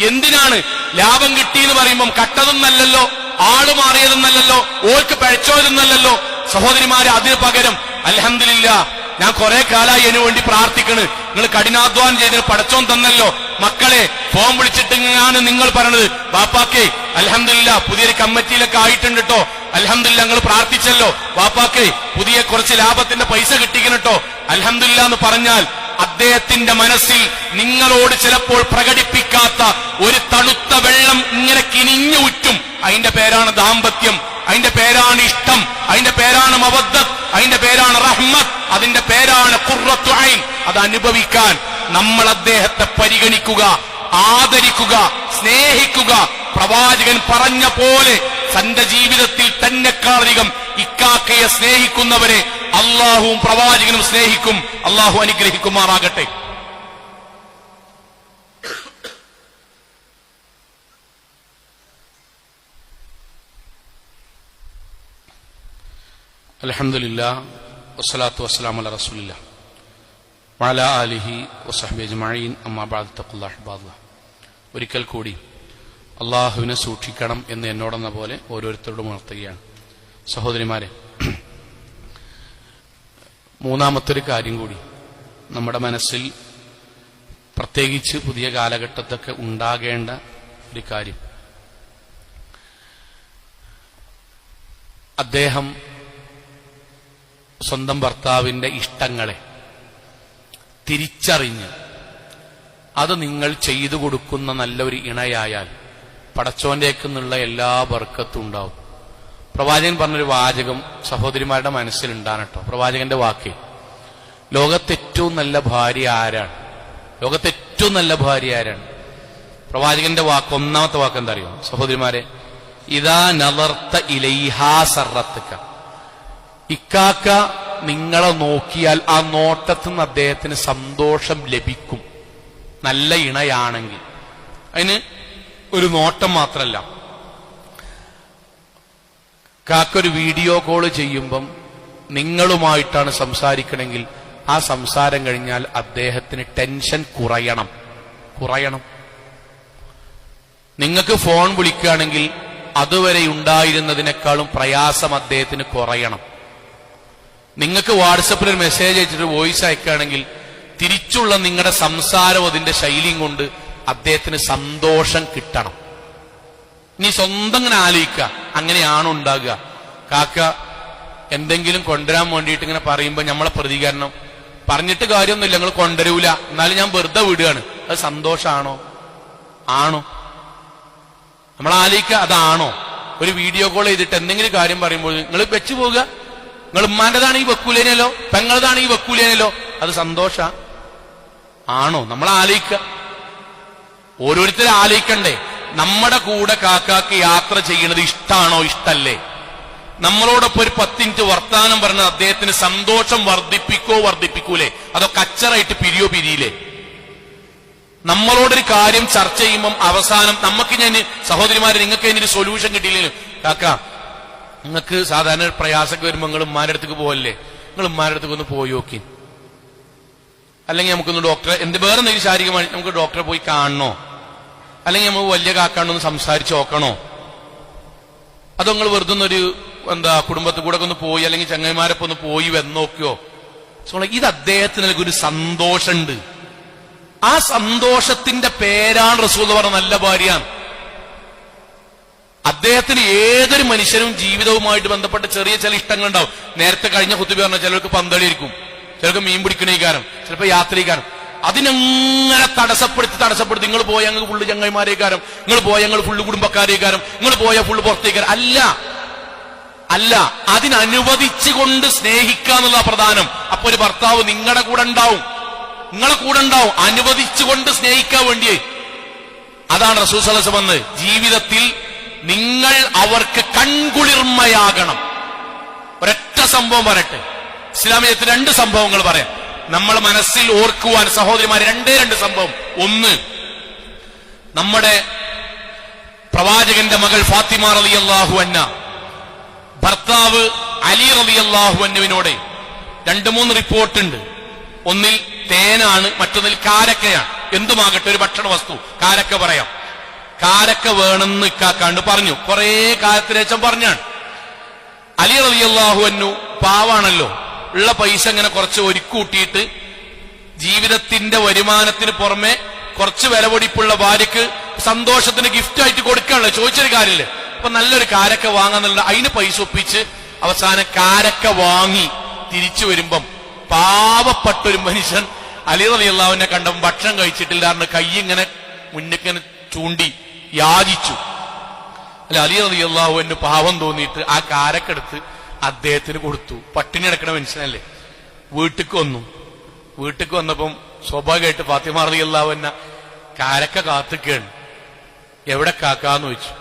എന്തിനാണ്? ലാഭം കിട്ടിയെന്ന് പറയുമ്പം കട്ടതൊന്നല്ലല്ലോ, ആള് മാറിയതെന്നല്ലല്ലോ, ഓൾക്ക് പഴച്ചോയതെന്നല്ലല്ലോ. സഹോദരിമാരെ, അതിന് പകരം അൽഹംദുലില്ലാ ഞാൻ കുറെ കാലമായി അതിനു വേണ്ടി പ്രാർത്ഥിക്കണ്. നിങ്ങൾ കഠിനാധ്വാനം ചെയ്തതിന് പടച്ചോൻ തന്നല്ലോ. മക്കളെ ഫോൺ വിളിച്ചിട്ടാണ് നിങ്ങൾ പറഞ്ഞത്, ബാപ്പാക്കേ അൽഹംദുലില്ലാ പുതിയൊരു കമ്മിറ്റിയിലൊക്കെ ആയിട്ടുണ്ട് കേട്ടോ, അൽഹംദുലില്ലാ നിങ്ങൾ പ്രാർത്ഥിച്ചല്ലോ, ബാപ്പാക്കേ പുതിയ കുറച്ച് ലാഭത്തിന്റെ പൈസ കിട്ടിക്കണം കേട്ടോ, അൽഹംദുലില്ലാ എന്ന് പറഞ്ഞാൽ അദ്ദേഹത്തിന്റെ മനസ്സിൽ നിങ്ങളോട് ചിലപ്പോൾ പ്രകടിപ്പിക്കാത്ത ഒരു തണുത്ത വെള്ളം ഇങ്ങനെ കിനിഞ്ഞു ഉറ്റും. അതിന്റെ പേരാണ് ദാമ്പത്യം, അതിന്റെ പേരാണ് ഇഷ്ടം, അതിന്റെ പേരാണ് മവദ്ദത്ത്, അതിന്റെ പേരാണ് റഹ്മത്ത്, അതിന്റെ പേരാണ് ഖുർറത്തു ഐൻ. അത് അനുഭവിക്കാൻ നമ്മൾ അദ്ദേഹത്തെ പരിഗണിക്കുക, ആദരിക്കുക, സ്നേഹിക്കുക. പ്രവാചകൻ പറഞ്ഞ പോലെ തന്റെ ജീവിതത്തിൽ തന്നെക്കാളധികം ഇക്കാക്കയെ സ്നേഹിക്കുന്നവരെ അള്ളാഹുവും പ്രവാചകനും സ്നേഹിക്കും. അള്ളാഹു അനുഗ്രഹിക്കുമാറാകട്ടെ. അൽഹംദുലില്ലാഹ് വസ്സലാത്തു വസ്സലാമു അലാ റസൂലില്ലാഹ് വഅലാ ആലിഹി വസഹ്ബിഹി അജ്മഈൻ. അമ്മാ ബഅദ്. തഖ്വല്ലാഹ് ഇബാദല്ലാഹ്. ഒരിക്കൽ കൂടി അള്ളാഹുവിനെ സൂക്ഷിക്കണം എന്ന് എന്നോടെന്ന പോലെ ഓരോരുത്തരോടും ഉണർത്തുകയാണ്. സഹോദരിമാരെ, മൂന്നാമത്തൊരു കാര്യം കൂടി നമ്മുടെ മനസ്സിൽ പ്രത്യേകിച്ച് പുതിയ കാലഘട്ടത്തൊക്കെ ഉണ്ടാകേണ്ട ഒരു കാര്യം, അദ്ദേഹം സ്വന്തം ഭർത്താവിന്റെ ഇഷ്ടങ്ങളെ തിരിച്ചറിഞ്ഞ് അത് നിങ്ങൾ ചെയ്തു കൊടുക്കുന്ന നല്ലൊരു ഇണയായാൽ പടച്ചോന്റേക്കുന്നുള്ള എല്ലാ ബർക്കത്തും ഉണ്ടാവും. പ്രവാചകൻ പറഞ്ഞൊരു വാചകം സഹോദരിമാരുടെ മനസ്സിലുണ്ടാണ് കേട്ടോ. പ്രവാചകന്റെ വാക്ക്, ലോകത്തേറ്റവും നല്ല ഭാര്യ ആരാണ്? ലോകത്തേറ്റവും നല്ല ഭാര്യ ആരാണ്? പ്രവാചകന്റെ വാക്ക്, ഒന്നാമത്തെ വാക്ക് എന്താ അറിയോ സഹോദരിമാരെ? ഇദാ നദർത ഇലൈഹാ സറത്തുക. ഇക്കാക്ക നിങ്ങളെ നോക്കിയാൽ ആ നോട്ടത്തിൽ നിന്ന് അദ്ദേഹത്തിന് സന്തോഷം ലഭിക്കും, നല്ല ഇണയാണെങ്കിൽ. അതിന് ഒരു നോട്ടം മാത്രമല്ല, കാക്കൊരു വീഡിയോ കോള് ചെയ്യുമ്പം നിങ്ങളുമായിട്ടാണ് സംസാരിക്കണമെങ്കിൽ ആ സംസാരം കഴിഞ്ഞാൽ അദ്ദേഹത്തിന് ടെൻഷൻ കുറയണം. നിങ്ങൾക്ക് ഫോൺ വിളിക്കുകയാണെങ്കിൽ അതുവരെ ഉണ്ടായിരുന്നതിനേക്കാളും പ്രയാസം അദ്ദേഹത്തിന് കുറയണം. നിങ്ങൾക്ക് വാട്സപ്പിൽ ഒരു മെസ്സേജ് അയച്ചിട്ട് വോയിസ് അയക്കുകയാണെങ്കിൽ തിരിച്ചുള്ള നിങ്ങളുടെ സംസാരം അതിന്റെ ശൈലിയും കൊണ്ട് അദ്ദേഹത്തിന് സന്തോഷം കിട്ടണം. ഇനി സ്വന്തം ഇങ്ങനെ ആലോചിക്കുക, അങ്ങനെയാണോ ഉണ്ടാകുക? കാക്ക എന്തെങ്കിലും കൊണ്ടുവരാൻ വേണ്ടിയിട്ട് ഇങ്ങനെ പറയുമ്പോൾ നമ്മളെ പ്രതികരണം, പറഞ്ഞിട്ട് കാര്യമൊന്നുമില്ല, നിങ്ങൾ കൊണ്ടുവരൂല, എന്നാലും ഞാൻ വെറുതെ വിടുകയാണ്. അത് സന്തോഷമാണോ? ആണോ? നമ്മൾ ആലോചിക്കുക, അതാണോ? ഒരു വീഡിയോ കോൾ ചെയ്തിട്ട് എന്തെങ്കിലും കാര്യം പറയുമ്പോൾ നിങ്ങൾ വെച്ചു പോവുക, നിങ്ങൾ ഉമ്മാന്റെതാണ് ഈ വെക്കൂലേനല്ലോ, പെങ്ങളതാണ് ഈ വെക്കൂലേനല്ലോ, അത് സന്തോഷ ആണോ? നമ്മൾ ആലോചിക്കുക. ഓരോരുത്തരും ആലോചിക്കണ്ടേ, നമ്മുടെ കൂടെ കാക്കാക്ക് യാത്ര ചെയ്യുന്നത് ഇഷ്ടാണോ ഇഷ്ടല്ലേ? നമ്മളോടൊപ്പം ഒരു 10 മിനിറ്റ് വർത്താനം പറഞ്ഞത് അദ്ദേഹത്തിന് സന്തോഷം വർദ്ധിപ്പിക്കൂലേ? അതോ കച്ചറായിട്ട് പിരിയില്ലേ? നമ്മളോടൊരു കാര്യം ചർച്ച ചെയ്യുമ്പം അവസാനം നമുക്ക് ഞാൻ സഹോദരിമാരെ നിങ്ങൾക്ക് അതിനൊരു സൊല്യൂഷൻ കിട്ടിയില്ലല്ലോ, കാക്ക നിങ്ങൾക്ക് സാധാരണ പ്രയാസമൊക്കെ വരുമ്പോൾ നിങ്ങൾ ഉമ്മാരുടെ അടുത്തേക്ക് പോകല്ലേ, നിങ്ങൾ ഉമ്മാരുടെ അടുത്തേക്ക് ഒന്ന് പോയി നോക്കി, അല്ലെങ്കിൽ നമുക്കൊന്ന് ഡോക്ടറെ വേറെ എന്തെങ്കിലും ശാരീരികമായി നമുക്ക് ഡോക്ടറെ പോയി കാണണോ, അല്ലെങ്കിൽ നമുക്ക് വലിയ കാക്കാണ്ടൊന്ന് സംസാരിച്ച് നോക്കണോ? അതോ നിങ്ങൾ വെറുതെ ഒന്നൊരു കുടുംബത്തിൽ കൂടെ ഒന്ന് പോയി അല്ലെങ്കിൽ ചങ്ങന്മാരൊപ്പം ഒന്ന് പോയി വന്നോക്കിയോ? ഇത് അദ്ദേഹത്തിന് ഒരു സന്തോഷമുണ്ട്. ആ സന്തോഷത്തിന്റെ പേരാണ് റസൂൽ പറഞ്ഞ നല്ല ഭാര്യ. അദ്ദേഹത്തിന് ഏതൊരു മനുഷ്യനും ജീവിതവുമായിട്ട് ബന്ധപ്പെട്ട ചെറിയ ചില ഇഷ്ടങ്ങൾ ഉണ്ടാവും. നേരത്തെ കഴിഞ്ഞ ഖുതുബ പറഞ്ഞ ചിലർക്ക് പന്തളിയിരിക്കും, ചിലർക്ക് മീൻ പിടിക്കണേക്കാരം, ചിലപ്പോ യാത്രക്കാരം. അതിനെങ്ങനെ തടസ്സപ്പെടുത്തി നിങ്ങൾ പോയ ഞങ്ങൾ ഫുള്ള് ചങ്ങായിമാരേക്കാരം, നിങ്ങൾ പോയ ഞങ്ങൾ ഫുള്ള് കുടുംബക്കാരേക്കാരം, നിങ്ങൾ പോയ ഫുള്ള് പുറത്തേക്കാരം. അല്ല, അതിനനുവദിച്ചുകൊണ്ട് സ്നേഹിക്കാന്നുള്ള പ്രധാനം. അപ്പൊ ഒരു ഭർത്താവ് നിങ്ങളുടെ കൂടെ ഉണ്ടാവും, അനുവദിച്ചുകൊണ്ട് സ്നേഹിക്കാൻ വേണ്ടിയേ. അതാണ് റസൂൽ സല്ലല്ലാഹു അലൈഹി വസല്ലം പറഞ്ഞത്, ജീവിതത്തിൽ നിങ്ങൾ അവർക്ക് കൺകുളിർമയാകണം. ഒരൊറ്റ സംഭവം പറയട്ടെ, ഇസ്ലാമിയത്തിൽ 2 സംഭവങ്ങൾ പറയാം, നമ്മൾ മനസ്സിൽ ഓർക്കുവാൻ സഹോദരിമാരെ. 2 സംഭവം. ഒന്ന്, നമ്മുടെ പ്രവാചകന്റെ മകൾ ഫാത്തിമ റളിയല്ലാഹു അൻഹ ഭർത്താവ് അലി റളിയല്ലാഹു അൻഹുവിനോട് 2-3 റിപ്പോർട്ടുണ്ട്. ഒന്നിൽ തേനാണ്, മറ്റൊന്നിൽ കാരക്കയാണ്. എന്തുമാകട്ടെ, ഒരു ഭക്ഷണ വസ്തു, കാരക്ക പറയാം. കാരക്ക വേണമെന്ന് ഇക്കാക്കാണ്ട് പറഞ്ഞു. കുറെ കാലത്തിന് ശേഷം പറഞ്ഞാണ്. അലി റളിയല്ലാഹു അൻഹു പാവാണല്ലോ, ഉള്ള പൈസ ഇങ്ങനെ കുറച്ച് ഒരുക്കൂട്ടിയിട്ട് ജീവിതത്തിന്റെ വരുമാനത്തിന് പുറമെ കുറച്ച് വിലപിടിപ്പുള്ള ഭാര്യക്ക് സന്തോഷത്തിന് ഗിഫ്റ്റ് ആയിട്ട് കൊടുക്കാണല്ലോ, ചോദിച്ചൊരു കാര്യമില്ല. അപ്പൊ നല്ലൊരു കാരക്ക വാങ്ങാന്നുള്ള അതിന് പൈസ ഒപ്പിച്ച് അവസാനം കാരക്ക വാങ്ങി തിരിച്ചു വരുമ്പം പാവപ്പെട്ടൊരു മനുഷ്യൻ അലി റളിയല്ലാഹു അൻഹു കണ്ടപ്പോൾ ഭക്ഷണം കഴിച്ചിട്ടില്ലാറിന് കൈ ഇങ്ങനെ മുന്നിങ്ങനെ ചൂണ്ടി യാചിച്ചു. അലി റളിയല്ലാഹു അൻഹു പാവം തോന്നിയിട്ട് ആ കാരക്കെടുത്ത് അദ്ദേഹത്തിന് കൊടുത്തു. പട്ടിണി കിടക്കണ മനുഷ്യനല്ലേ. വീട്ടിക്ക് വന്നപ്പം സ്വാഭാവികമായിട്ട് ഫാത്തിമ റളിയല്ലാഹു അൻഹ കാരക്ക കാത്തുകയാണ്. എവിടെ കാക്കാന്ന് ചോദിച്ചു.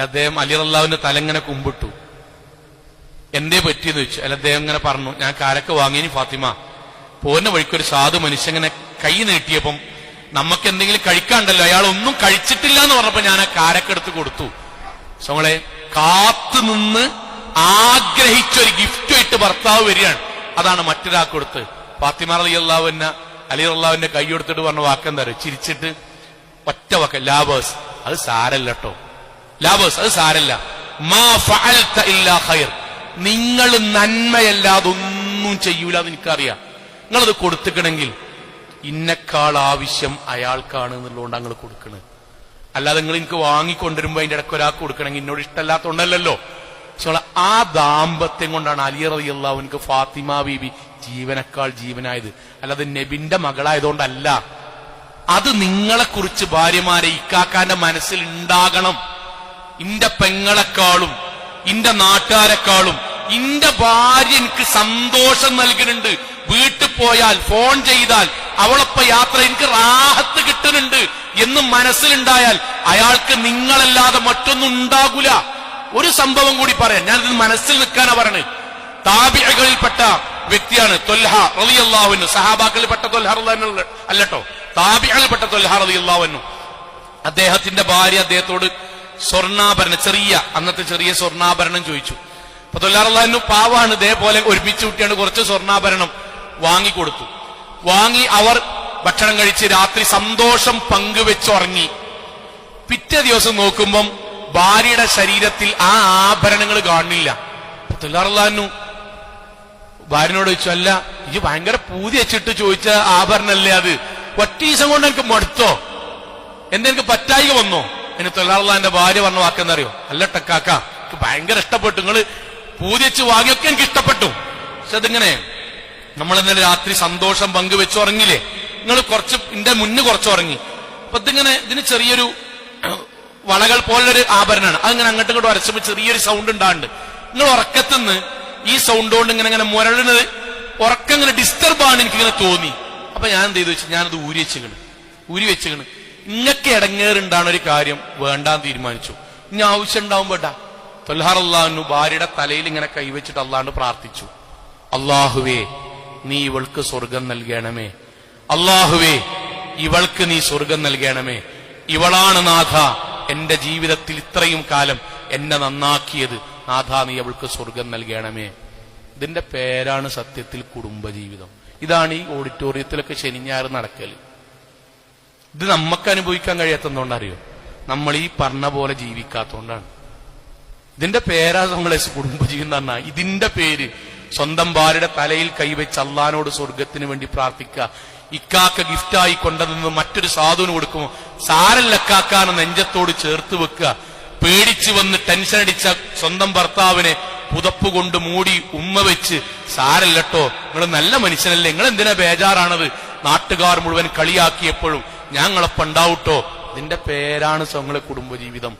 അദ്ദേഹം അലി റളിയല്ലാഹുവിന്റെ തലങ്ങനെ കുമ്പിട്ടു. എന്തേ പറ്റിയെന്ന് ചോദിച്ചു. അദ്ദേഹം ഇങ്ങനെ പറഞ്ഞു, ഞാൻ കാരക്ക വാങ്ങിയനി ഫാത്തിമ, പോകുന്ന വഴിക്കൊരു സാധു മനുഷ്യങ്ങനെ കൈ നീട്ടിയപ്പം നമുക്ക് എന്തെങ്കിലും കഴിക്കാണ്ടല്ലോ, അയാൾ ഒന്നും കഴിച്ചിട്ടില്ല എന്ന് പറഞ്ഞപ്പോ ഞാൻ ആ കാരക്കെടുത്ത് കൊടുത്തു. നമ്മളെ കാത്തുനിന്ന് ആഗ്രഹിച്ചൊരു ഗിഫ്റ്റായിട്ട് ഭർത്താവ് വരികയാണ്. അതാണ് മറ്റൊരാൾക്ക് കൊടുത്ത്. ഫാത്തിമ റളിയല്ലാഹു അൻഹ അലി റളിയല്ലാഹുവിന്റെ കൈ കൊടുത്തിട്ട് പറഞ്ഞ വാക്കെന്താ പറയുക, ചിരിച്ചിട്ട് ഒറ്റ വാക്ക്, ലാബേഴ്സ്, അത് സാരല്ല കേട്ടോ, ലാബേഴ്സ്, അത് സാരല്ല, മാ ഫഅൽത ഇല്ലാ ഖൈർ, നിങ്ങൾ നന്മയല്ലാതെ ഒന്നും ചെയ്യൂല എന്ന് എനിക്കറിയാം. നിങ്ങളത് കൊടുത്തിക്കണമെങ്കിൽ ഇന്നെക്കാൾ ആവശ്യം അയാൾക്കാണ് എന്നുള്ളതുകൊണ്ട് നിങ്ങൾ കൊടുക്കണത്. അല്ലാതെ നിങ്ങൾ എനിക്ക് വാങ്ങിക്കൊണ്ടിരുമ്പോ അതിന്റെ ഇടയ്ക്ക് ഒരാൾക്ക് കൊടുക്കണമെങ്കിൽ എന്നോട് ഇഷ്ടമല്ലാത്തതുകൊണ്ടല്ലോ. ആ ദാമ്പത്യം കൊണ്ടാണ് അലി റളിയല്ലാഹു അൻഹു ഫാത്തിമ ബീബി ജീവനേക്കാൾ ജീവനായത്, അല്ലാതെ നബിന്റെ മകളായതുകൊണ്ടല്ല. അത് നിങ്ങളെക്കുറിച്ച് ഭാര്യമാരെ ഇക്കാക്കാന്റെ മനസ്സിൽ ഉണ്ടാകണം. ഇന്റെ പെങ്ങളെക്കാളും ഇന്റെ നാട്ടുകാരെക്കാളും ഇന്റെ ഭാര്യ എനിക്ക് സന്തോഷം നൽകുന്നുണ്ട്. വീട്ടിൽ പോയാൽ ഫോൺ ചെയ്താൽ അവളൊപ്പം യാത്ര എനിക്ക് റാഹത്ത് കിട്ടുന്നുണ്ട് എന്ന് മനസ്സിലുണ്ടായാൽ അയാൾക്ക് നിങ്ങളല്ലാതെ മറ്റൊന്നും ഉണ്ടാകൂല. ഒരു സംഭവം കൂടി പറയാം, ഞാനിത് മനസ്സിൽ നിൽക്കാനാ പറയണത്. താബിഈകളിൽപ്പെട്ട വ്യക്തിയാണ് ത്വൽഹ റളിയല്ലാഹു അൻഹു. സഹാബാക്കളിൽപ്പെട്ട ത്വൽഹ റളിയല്ലാഹു അൻഹു അല്ലട്ടോ, താബിഈകളിൽപ്പെട്ട ത്വൽഹ റളിയല്ലാഹു അൻഹു. അദ്ദേഹത്തിന്റെ ഭാര്യ അദ്ദേഹത്തോട് സ്വർണ്ണാഭരണം, അന്നത്തെ ചെറിയ സ്വർണ്ണാഭരണം ചോദിച്ചു. അപ്പൊ ത്വൽഹ റളിയല്ലാഹു അൻഹു പാവാണ്, ഇതേപോലെ ഒരുമിച്ച് കൂട്ടിയാണ് കുറച്ച് സ്വർണ്ണാഭരണം വാങ്ങിക്കൊടുത്തു. വാങ്ങി അവർ ഭക്ഷണം കഴിച്ച് രാത്രി സന്തോഷം പങ്കുവെച്ചുറങ്ങി. പിറ്റേ ദിവസം നോക്കുമ്പം ഭാര്യയുടെ ശരീരത്തിൽ ആ ആഭരണങ്ങൾ കാണുന്നില്ല. ത്വൽഹ റളിയല്ലാഹു അൻഹു ഭാര്യനോട് ചോദിച്ചു, അല്ല ഇത് ഭയങ്കര പൂതി വെച്ചിട്ട് ചോദിച്ച ആഭരണല്ലേ അത്, ഒറ്റീസം കൊണ്ട് എനിക്ക് മടുത്തോ, എന്തെനിക്ക് പറ്റായിക വന്നോ? എന്ന് ത്വൽഹ റളിയല്ലാഹു അൻഹുവിന്റെ ഭാര്യ പറഞ്ഞ വാക്കെന്നറിയോ, അല്ല ടക്കാക്ക, എനിക്ക് ഭയങ്കര ഇഷ്ടപ്പെട്ടു, നിങ്ങള് പൂതി വെച്ച് വാങ്ങിയൊക്കെ എനിക്ക് ഇഷ്ടപ്പെട്ടു. പക്ഷെ അതിങ്ങനെ നമ്മളെന്നലെ രാത്രി സന്തോഷം പങ്കുവെച്ച് ഉറങ്ങില്ലേ, നിങ്ങൾ കുറച്ച് എന്റെ മുന്ന് കുറച്ച് ഉറങ്ങി. അപ്പൊ ഇതിന് ചെറിയൊരു വളകൾ പോലൊരു ആഭരണമാണ്, അതിങ്ങനെ അങ്ങോട്ടും ഇങ്ങോട്ടും വരച്ചപ്പോ ചെറിയൊരു സൗണ്ട് ഉണ്ടാണ്ട്. നിങ്ങൾ ഉറക്കത്തുനിന്ന് ഈ സൗണ്ട് കൊണ്ട് ഇങ്ങനെ മുരളുന്നത് ഉറക്കം ഇങ്ങനെ ഡിസ്റ്റർബാണ് എനിക്കിങ്ങനെ തോന്നി. അപ്പൊ ഞാൻ എന്ത് ചെയ്തു വെച്ചാൽ ഞാനത് ഊരി വെച്ചിക്കണ്. ഇങ്ങക്ക് ഇടങ്ങേറുണ്ടാണ് ഒരു കാര്യം വേണ്ടാന്ന് തീരുമാനിച്ചു. ഇനി ആവശ്യം ഉണ്ടാവും വേണ്ട. ത്വൽഹ റളിയല്ലാഹു അൻഹു ഭാര്യയുടെ തലയിൽ ഇങ്ങനെ കൈവച്ചിട്ട് അള്ളാഹുവിനോട് പ്രാർത്ഥിച്ചു, അള്ളാഹുവേ നീ ഇവൾക്ക് സ്വർഗം നൽകണമേ, അള്ളാഹുവേ ഇവൾക്ക് നീ സ്വർഗം നൽകണമേ, ഇവളാണ് നാഥ എന്റെ ജീവിതത്തിൽ ഇത്രയും കാലം എന്നെ നന്നാക്കിയത്, നാഥ നീ അവൾക്ക് സ്വർഗം നൽകണമേ. ഇതിന്റെ പേരാണ് സത്യത്തിൽ കുടുംബജീവിതം. ഇതാണ് ഈ ഓഡിറ്റോറിയത്തിലൊക്കെ ശനിഞ്ഞാറ് നടക്കല്. ഇത് നമുക്ക് അനുഭവിക്കാൻ കഴിയാത്തതുകൊണ്ടറിയോ, നമ്മൾ ഈ പറഞ്ഞ പോലെ ജീവിക്കാത്തതുകൊണ്ടാണ്. ഇതിന്റെ പേരാ നമ്മളെ കുടുംബജീവിതം എന്ന് പറഞ്ഞാൽ. ഇതിന്റെ പേര് സ്വന്തം ഭാര്യയുടെ തലയിൽ കൈവച്ച് അള്ളാനോട് സ്വർഗത്തിന് വേണ്ടി പ്രാർത്ഥിക്കുക. ഇക്കാക്ക ഗിഫ്റ്റായി കൊണ്ടതെന്ന് മറ്റൊരു സാധുവിന് കൊടുക്കുമോ, സാരല്ലക്കാക്കാന്ന് നെഞ്ചത്തോട് ചേർത്ത് വെക്കുക. പേടിച്ചു വന്ന് ടെൻഷൻ അടിച്ച സ്വന്തം ഭർത്താവിനെ പുതപ്പ് കൊണ്ട് മൂടി ഉമ്മ വെച്ച് സാരല്ലട്ടോ, നിങ്ങൾ നല്ല മനുഷ്യനല്ലേ, നിങ്ങൾ എന്തിനാ ബേജാറാണത്, നാട്ടുകാർ മുഴുവൻ കളിയാക്കിയപ്പോഴും ഞങ്ങളൊപ്പം ഉണ്ടാവട്ടോ. ഇതിന്റെ പേരാണ് സ്വങ്ങളെ കുടുംബജീവിതം.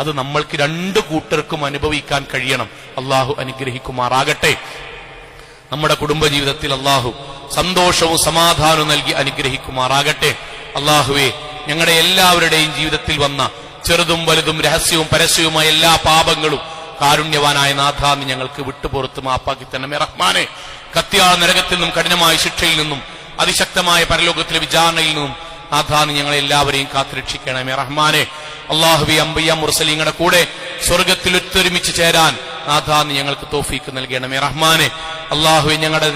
അത് നമ്മൾക്ക് രണ്ടു കൂട്ടർക്കും അനുഭവിക്കാൻ കഴിയണം. അള്ളാഹു അനുഗ്രഹിക്കുമാറാകട്ടെ. നമ്മുടെ കുടുംബജീവിതത്തിൽ അള്ളാഹു സന്തോഷവും സമാധാനവും നൽകി അനുഗ്രഹിക്കുമാറാകട്ടെ. അള്ളാഹുവേ, ഞങ്ങളുടെ എല്ലാവരുടെയും ജീവിതത്തിൽ വന്ന ചെറുതും വലുതും രഹസ്യവും പരസ്യവുമായ എല്ലാ പാപങ്ങളും കാരുണ്യവാനായ നാഥാ നീ ഞങ്ങൾക്ക് വിട്ടുപുറത്ത് മാപ്പാക്കി തന്നെ റഹ്മാനെ. കത്തിയാൾ നരകത്തിൽ നിന്നും കഠിനമായ ശിക്ഷയിൽ നിന്നും അതിശക്തമായ പരലോകത്തിലെ വിചാരണയിൽ നിന്നും നാഥാ നീ ഞങ്ങളെ എല്ലാവരെയും കാത്തുരക്ഷിക്കണമേ റഹ്മാനെ. അള്ളാഹുവേ, അംബിയ മുർസലീങ്ങളുടെ കൂടെ സ്വർഗത്തിൽ ഒത്തൊരുമിച്ച് ചേരാൻ നാഥാ നീ ഞങ്ങൾക്ക് തൗഫീക്ക് നൽകണമേ റഹ്മാനെ. അള്ളാഹുവേ, ഞങ്ങളുടെ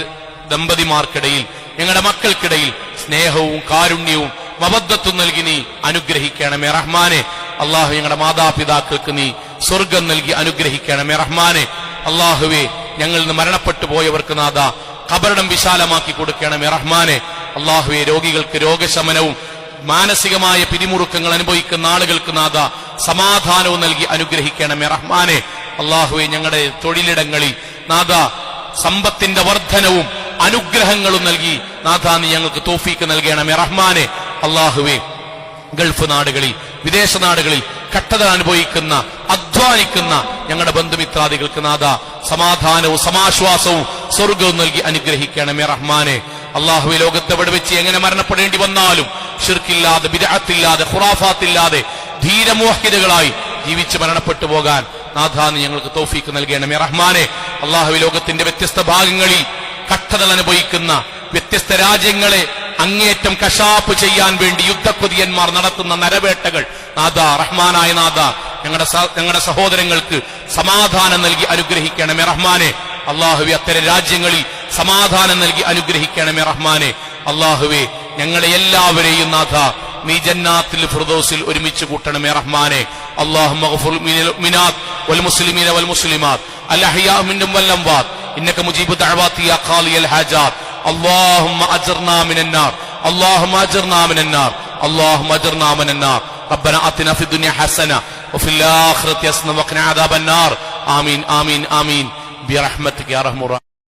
ദമ്പതിമാർക്കിടയിൽ ഞങ്ങളുടെ മക്കൾക്കിടയിൽ സ്നേഹവും കാരുണ്യവും മബദ്ധത്തും നൽകി നീ അനുഗ്രഹിക്കണമേ റഹ്മാനെ. അള്ളാഹു, ഞങ്ങളുടെ മാതാപിതാക്കൾക്ക് നീ സ്വർഗം നൽകി അനുഗ്രഹിക്കണമേ റഹ്മാനെ. അള്ളാഹുവേ, ഞങ്ങളിൽ നിന്ന് മരണപ്പെട്ടു പോയവർക്ക് നാഥ ഖബറിടം വിശാലമാക്കി കൊടുക്കണമേ റഹ്മാനെ. അള്ളാഹുവേ, രോഗികൾക്ക് രോഗശമനവും മാനസികമായ പിരിമുറുക്കങ്ങൾ അനുഭവിക്കുന്ന ആളുകൾക്ക് നാഥ സമാധാനവും നൽകി അനുഗ്രഹിക്കണമേ റഹ്മാനെ. അള്ളാഹുവേ, ഞങ്ങളുടെ തൊഴിലിടങ്ങളിൽ നാഥ സമ്പത്തിന്റെ വർധനവും അനുഗ്രഹങ്ങളും നൽകി നാഥ നീ ഞങ്ങൾക്ക് തൗഫീക്ക് നൽകണമേ റഹ്മാനെ. അള്ളാഹുവേ, ഗൾഫ് നാടുകളിൽ വിദേശ നാടുകളിൽ കട്ടത അനുഭവിക്കുന്ന അധ്വാനിക്കുന്ന ഞങ്ങളുടെ ബന്ധുമിത്രാദികൾക്ക് നാഥ സമാധാനവും സമാശ്വാസവും സ്വർഗവും നൽകി അനുഗ്രഹിക്കണമേ റഹ്മാനെ. അള്ളാഹുവെ, ലോകത്തെവിടെ വെച്ച് എങ്ങനെ മരണപ്പെടേണ്ടി വന്നാലും ശിർക്കില്ലാതെ ബിദ്അത്തില്ലാതെ ഖുറാഫാത്തില്ലാതെ ധീരമോഹിതകളായി ജീവിച്ച് മരണപ്പെട്ടു പോകാൻ നാഥാ നീ ഞങ്ങൾക്ക് തൗഫീക്ക് നൽകണമേ റഹ്മാനെ. അള്ളാഹുവെ, ലോകത്തിന്റെ വ്യത്യസ്ത ഭാഗങ്ങളിൽ കട്ടതകൾ അനുഭവിക്കുന്ന വ്യത്യസ്ത രാജ്യങ്ങളെ അങ്ങേറ്റം കശാപ്പ് ചെയ്യാൻ വേണ്ടി യുദ്ധക്കൊതിയന്മാർ നടത്തുന്ന നരവേട്ടകൾ നാഥ റഹ്മാനായ നാഥ ഞങ്ങളുടെ സഹോദരങ്ങൾക്ക് സമാധാനം നൽകി അനുഗ്രഹിക്കണമേ റഹ്മാനെ. അള്ളാഹുവെ, അത്തരം രാജ്യങ്ങളിൽ സമാധാനം നൽകി അനുഗ്രഹിക്കണമേ റഹ്മാനെ. അള്ളാഹുവെ, ഞങ്ങളെ എല്ലാവരെയും നാഥ നീ ജന്നാത്തിൽ ഫിർദൗസിൽ ഒരുമിച്ച് കൂട്ടണമേ റഹ്മാനെ. അല്ലാഹുമ്മ ഗ്ഫിർ ലിൽ മുഅ്മിനാത്ത് വൽ മുസ്ലിമീന വൽ മുസ്ലിമാത്ത് അൽ അഹ്യാഇ മിൻഹും വൽ അംവാത്ത് ഇന്നക മുജീബു ദഅവാതി യാ ഖാലിയൽ ഹാജാത്ത്. اللهم أجرنا من النار اللهم أجرنا من النار اللهم أجرنا من النار. ربنا آتنا في الدنيا حسنة وفي الآخرة حسنة وقنا عذاب النار. آمين آمين آمين برحمتك يا أرحم الراحمين.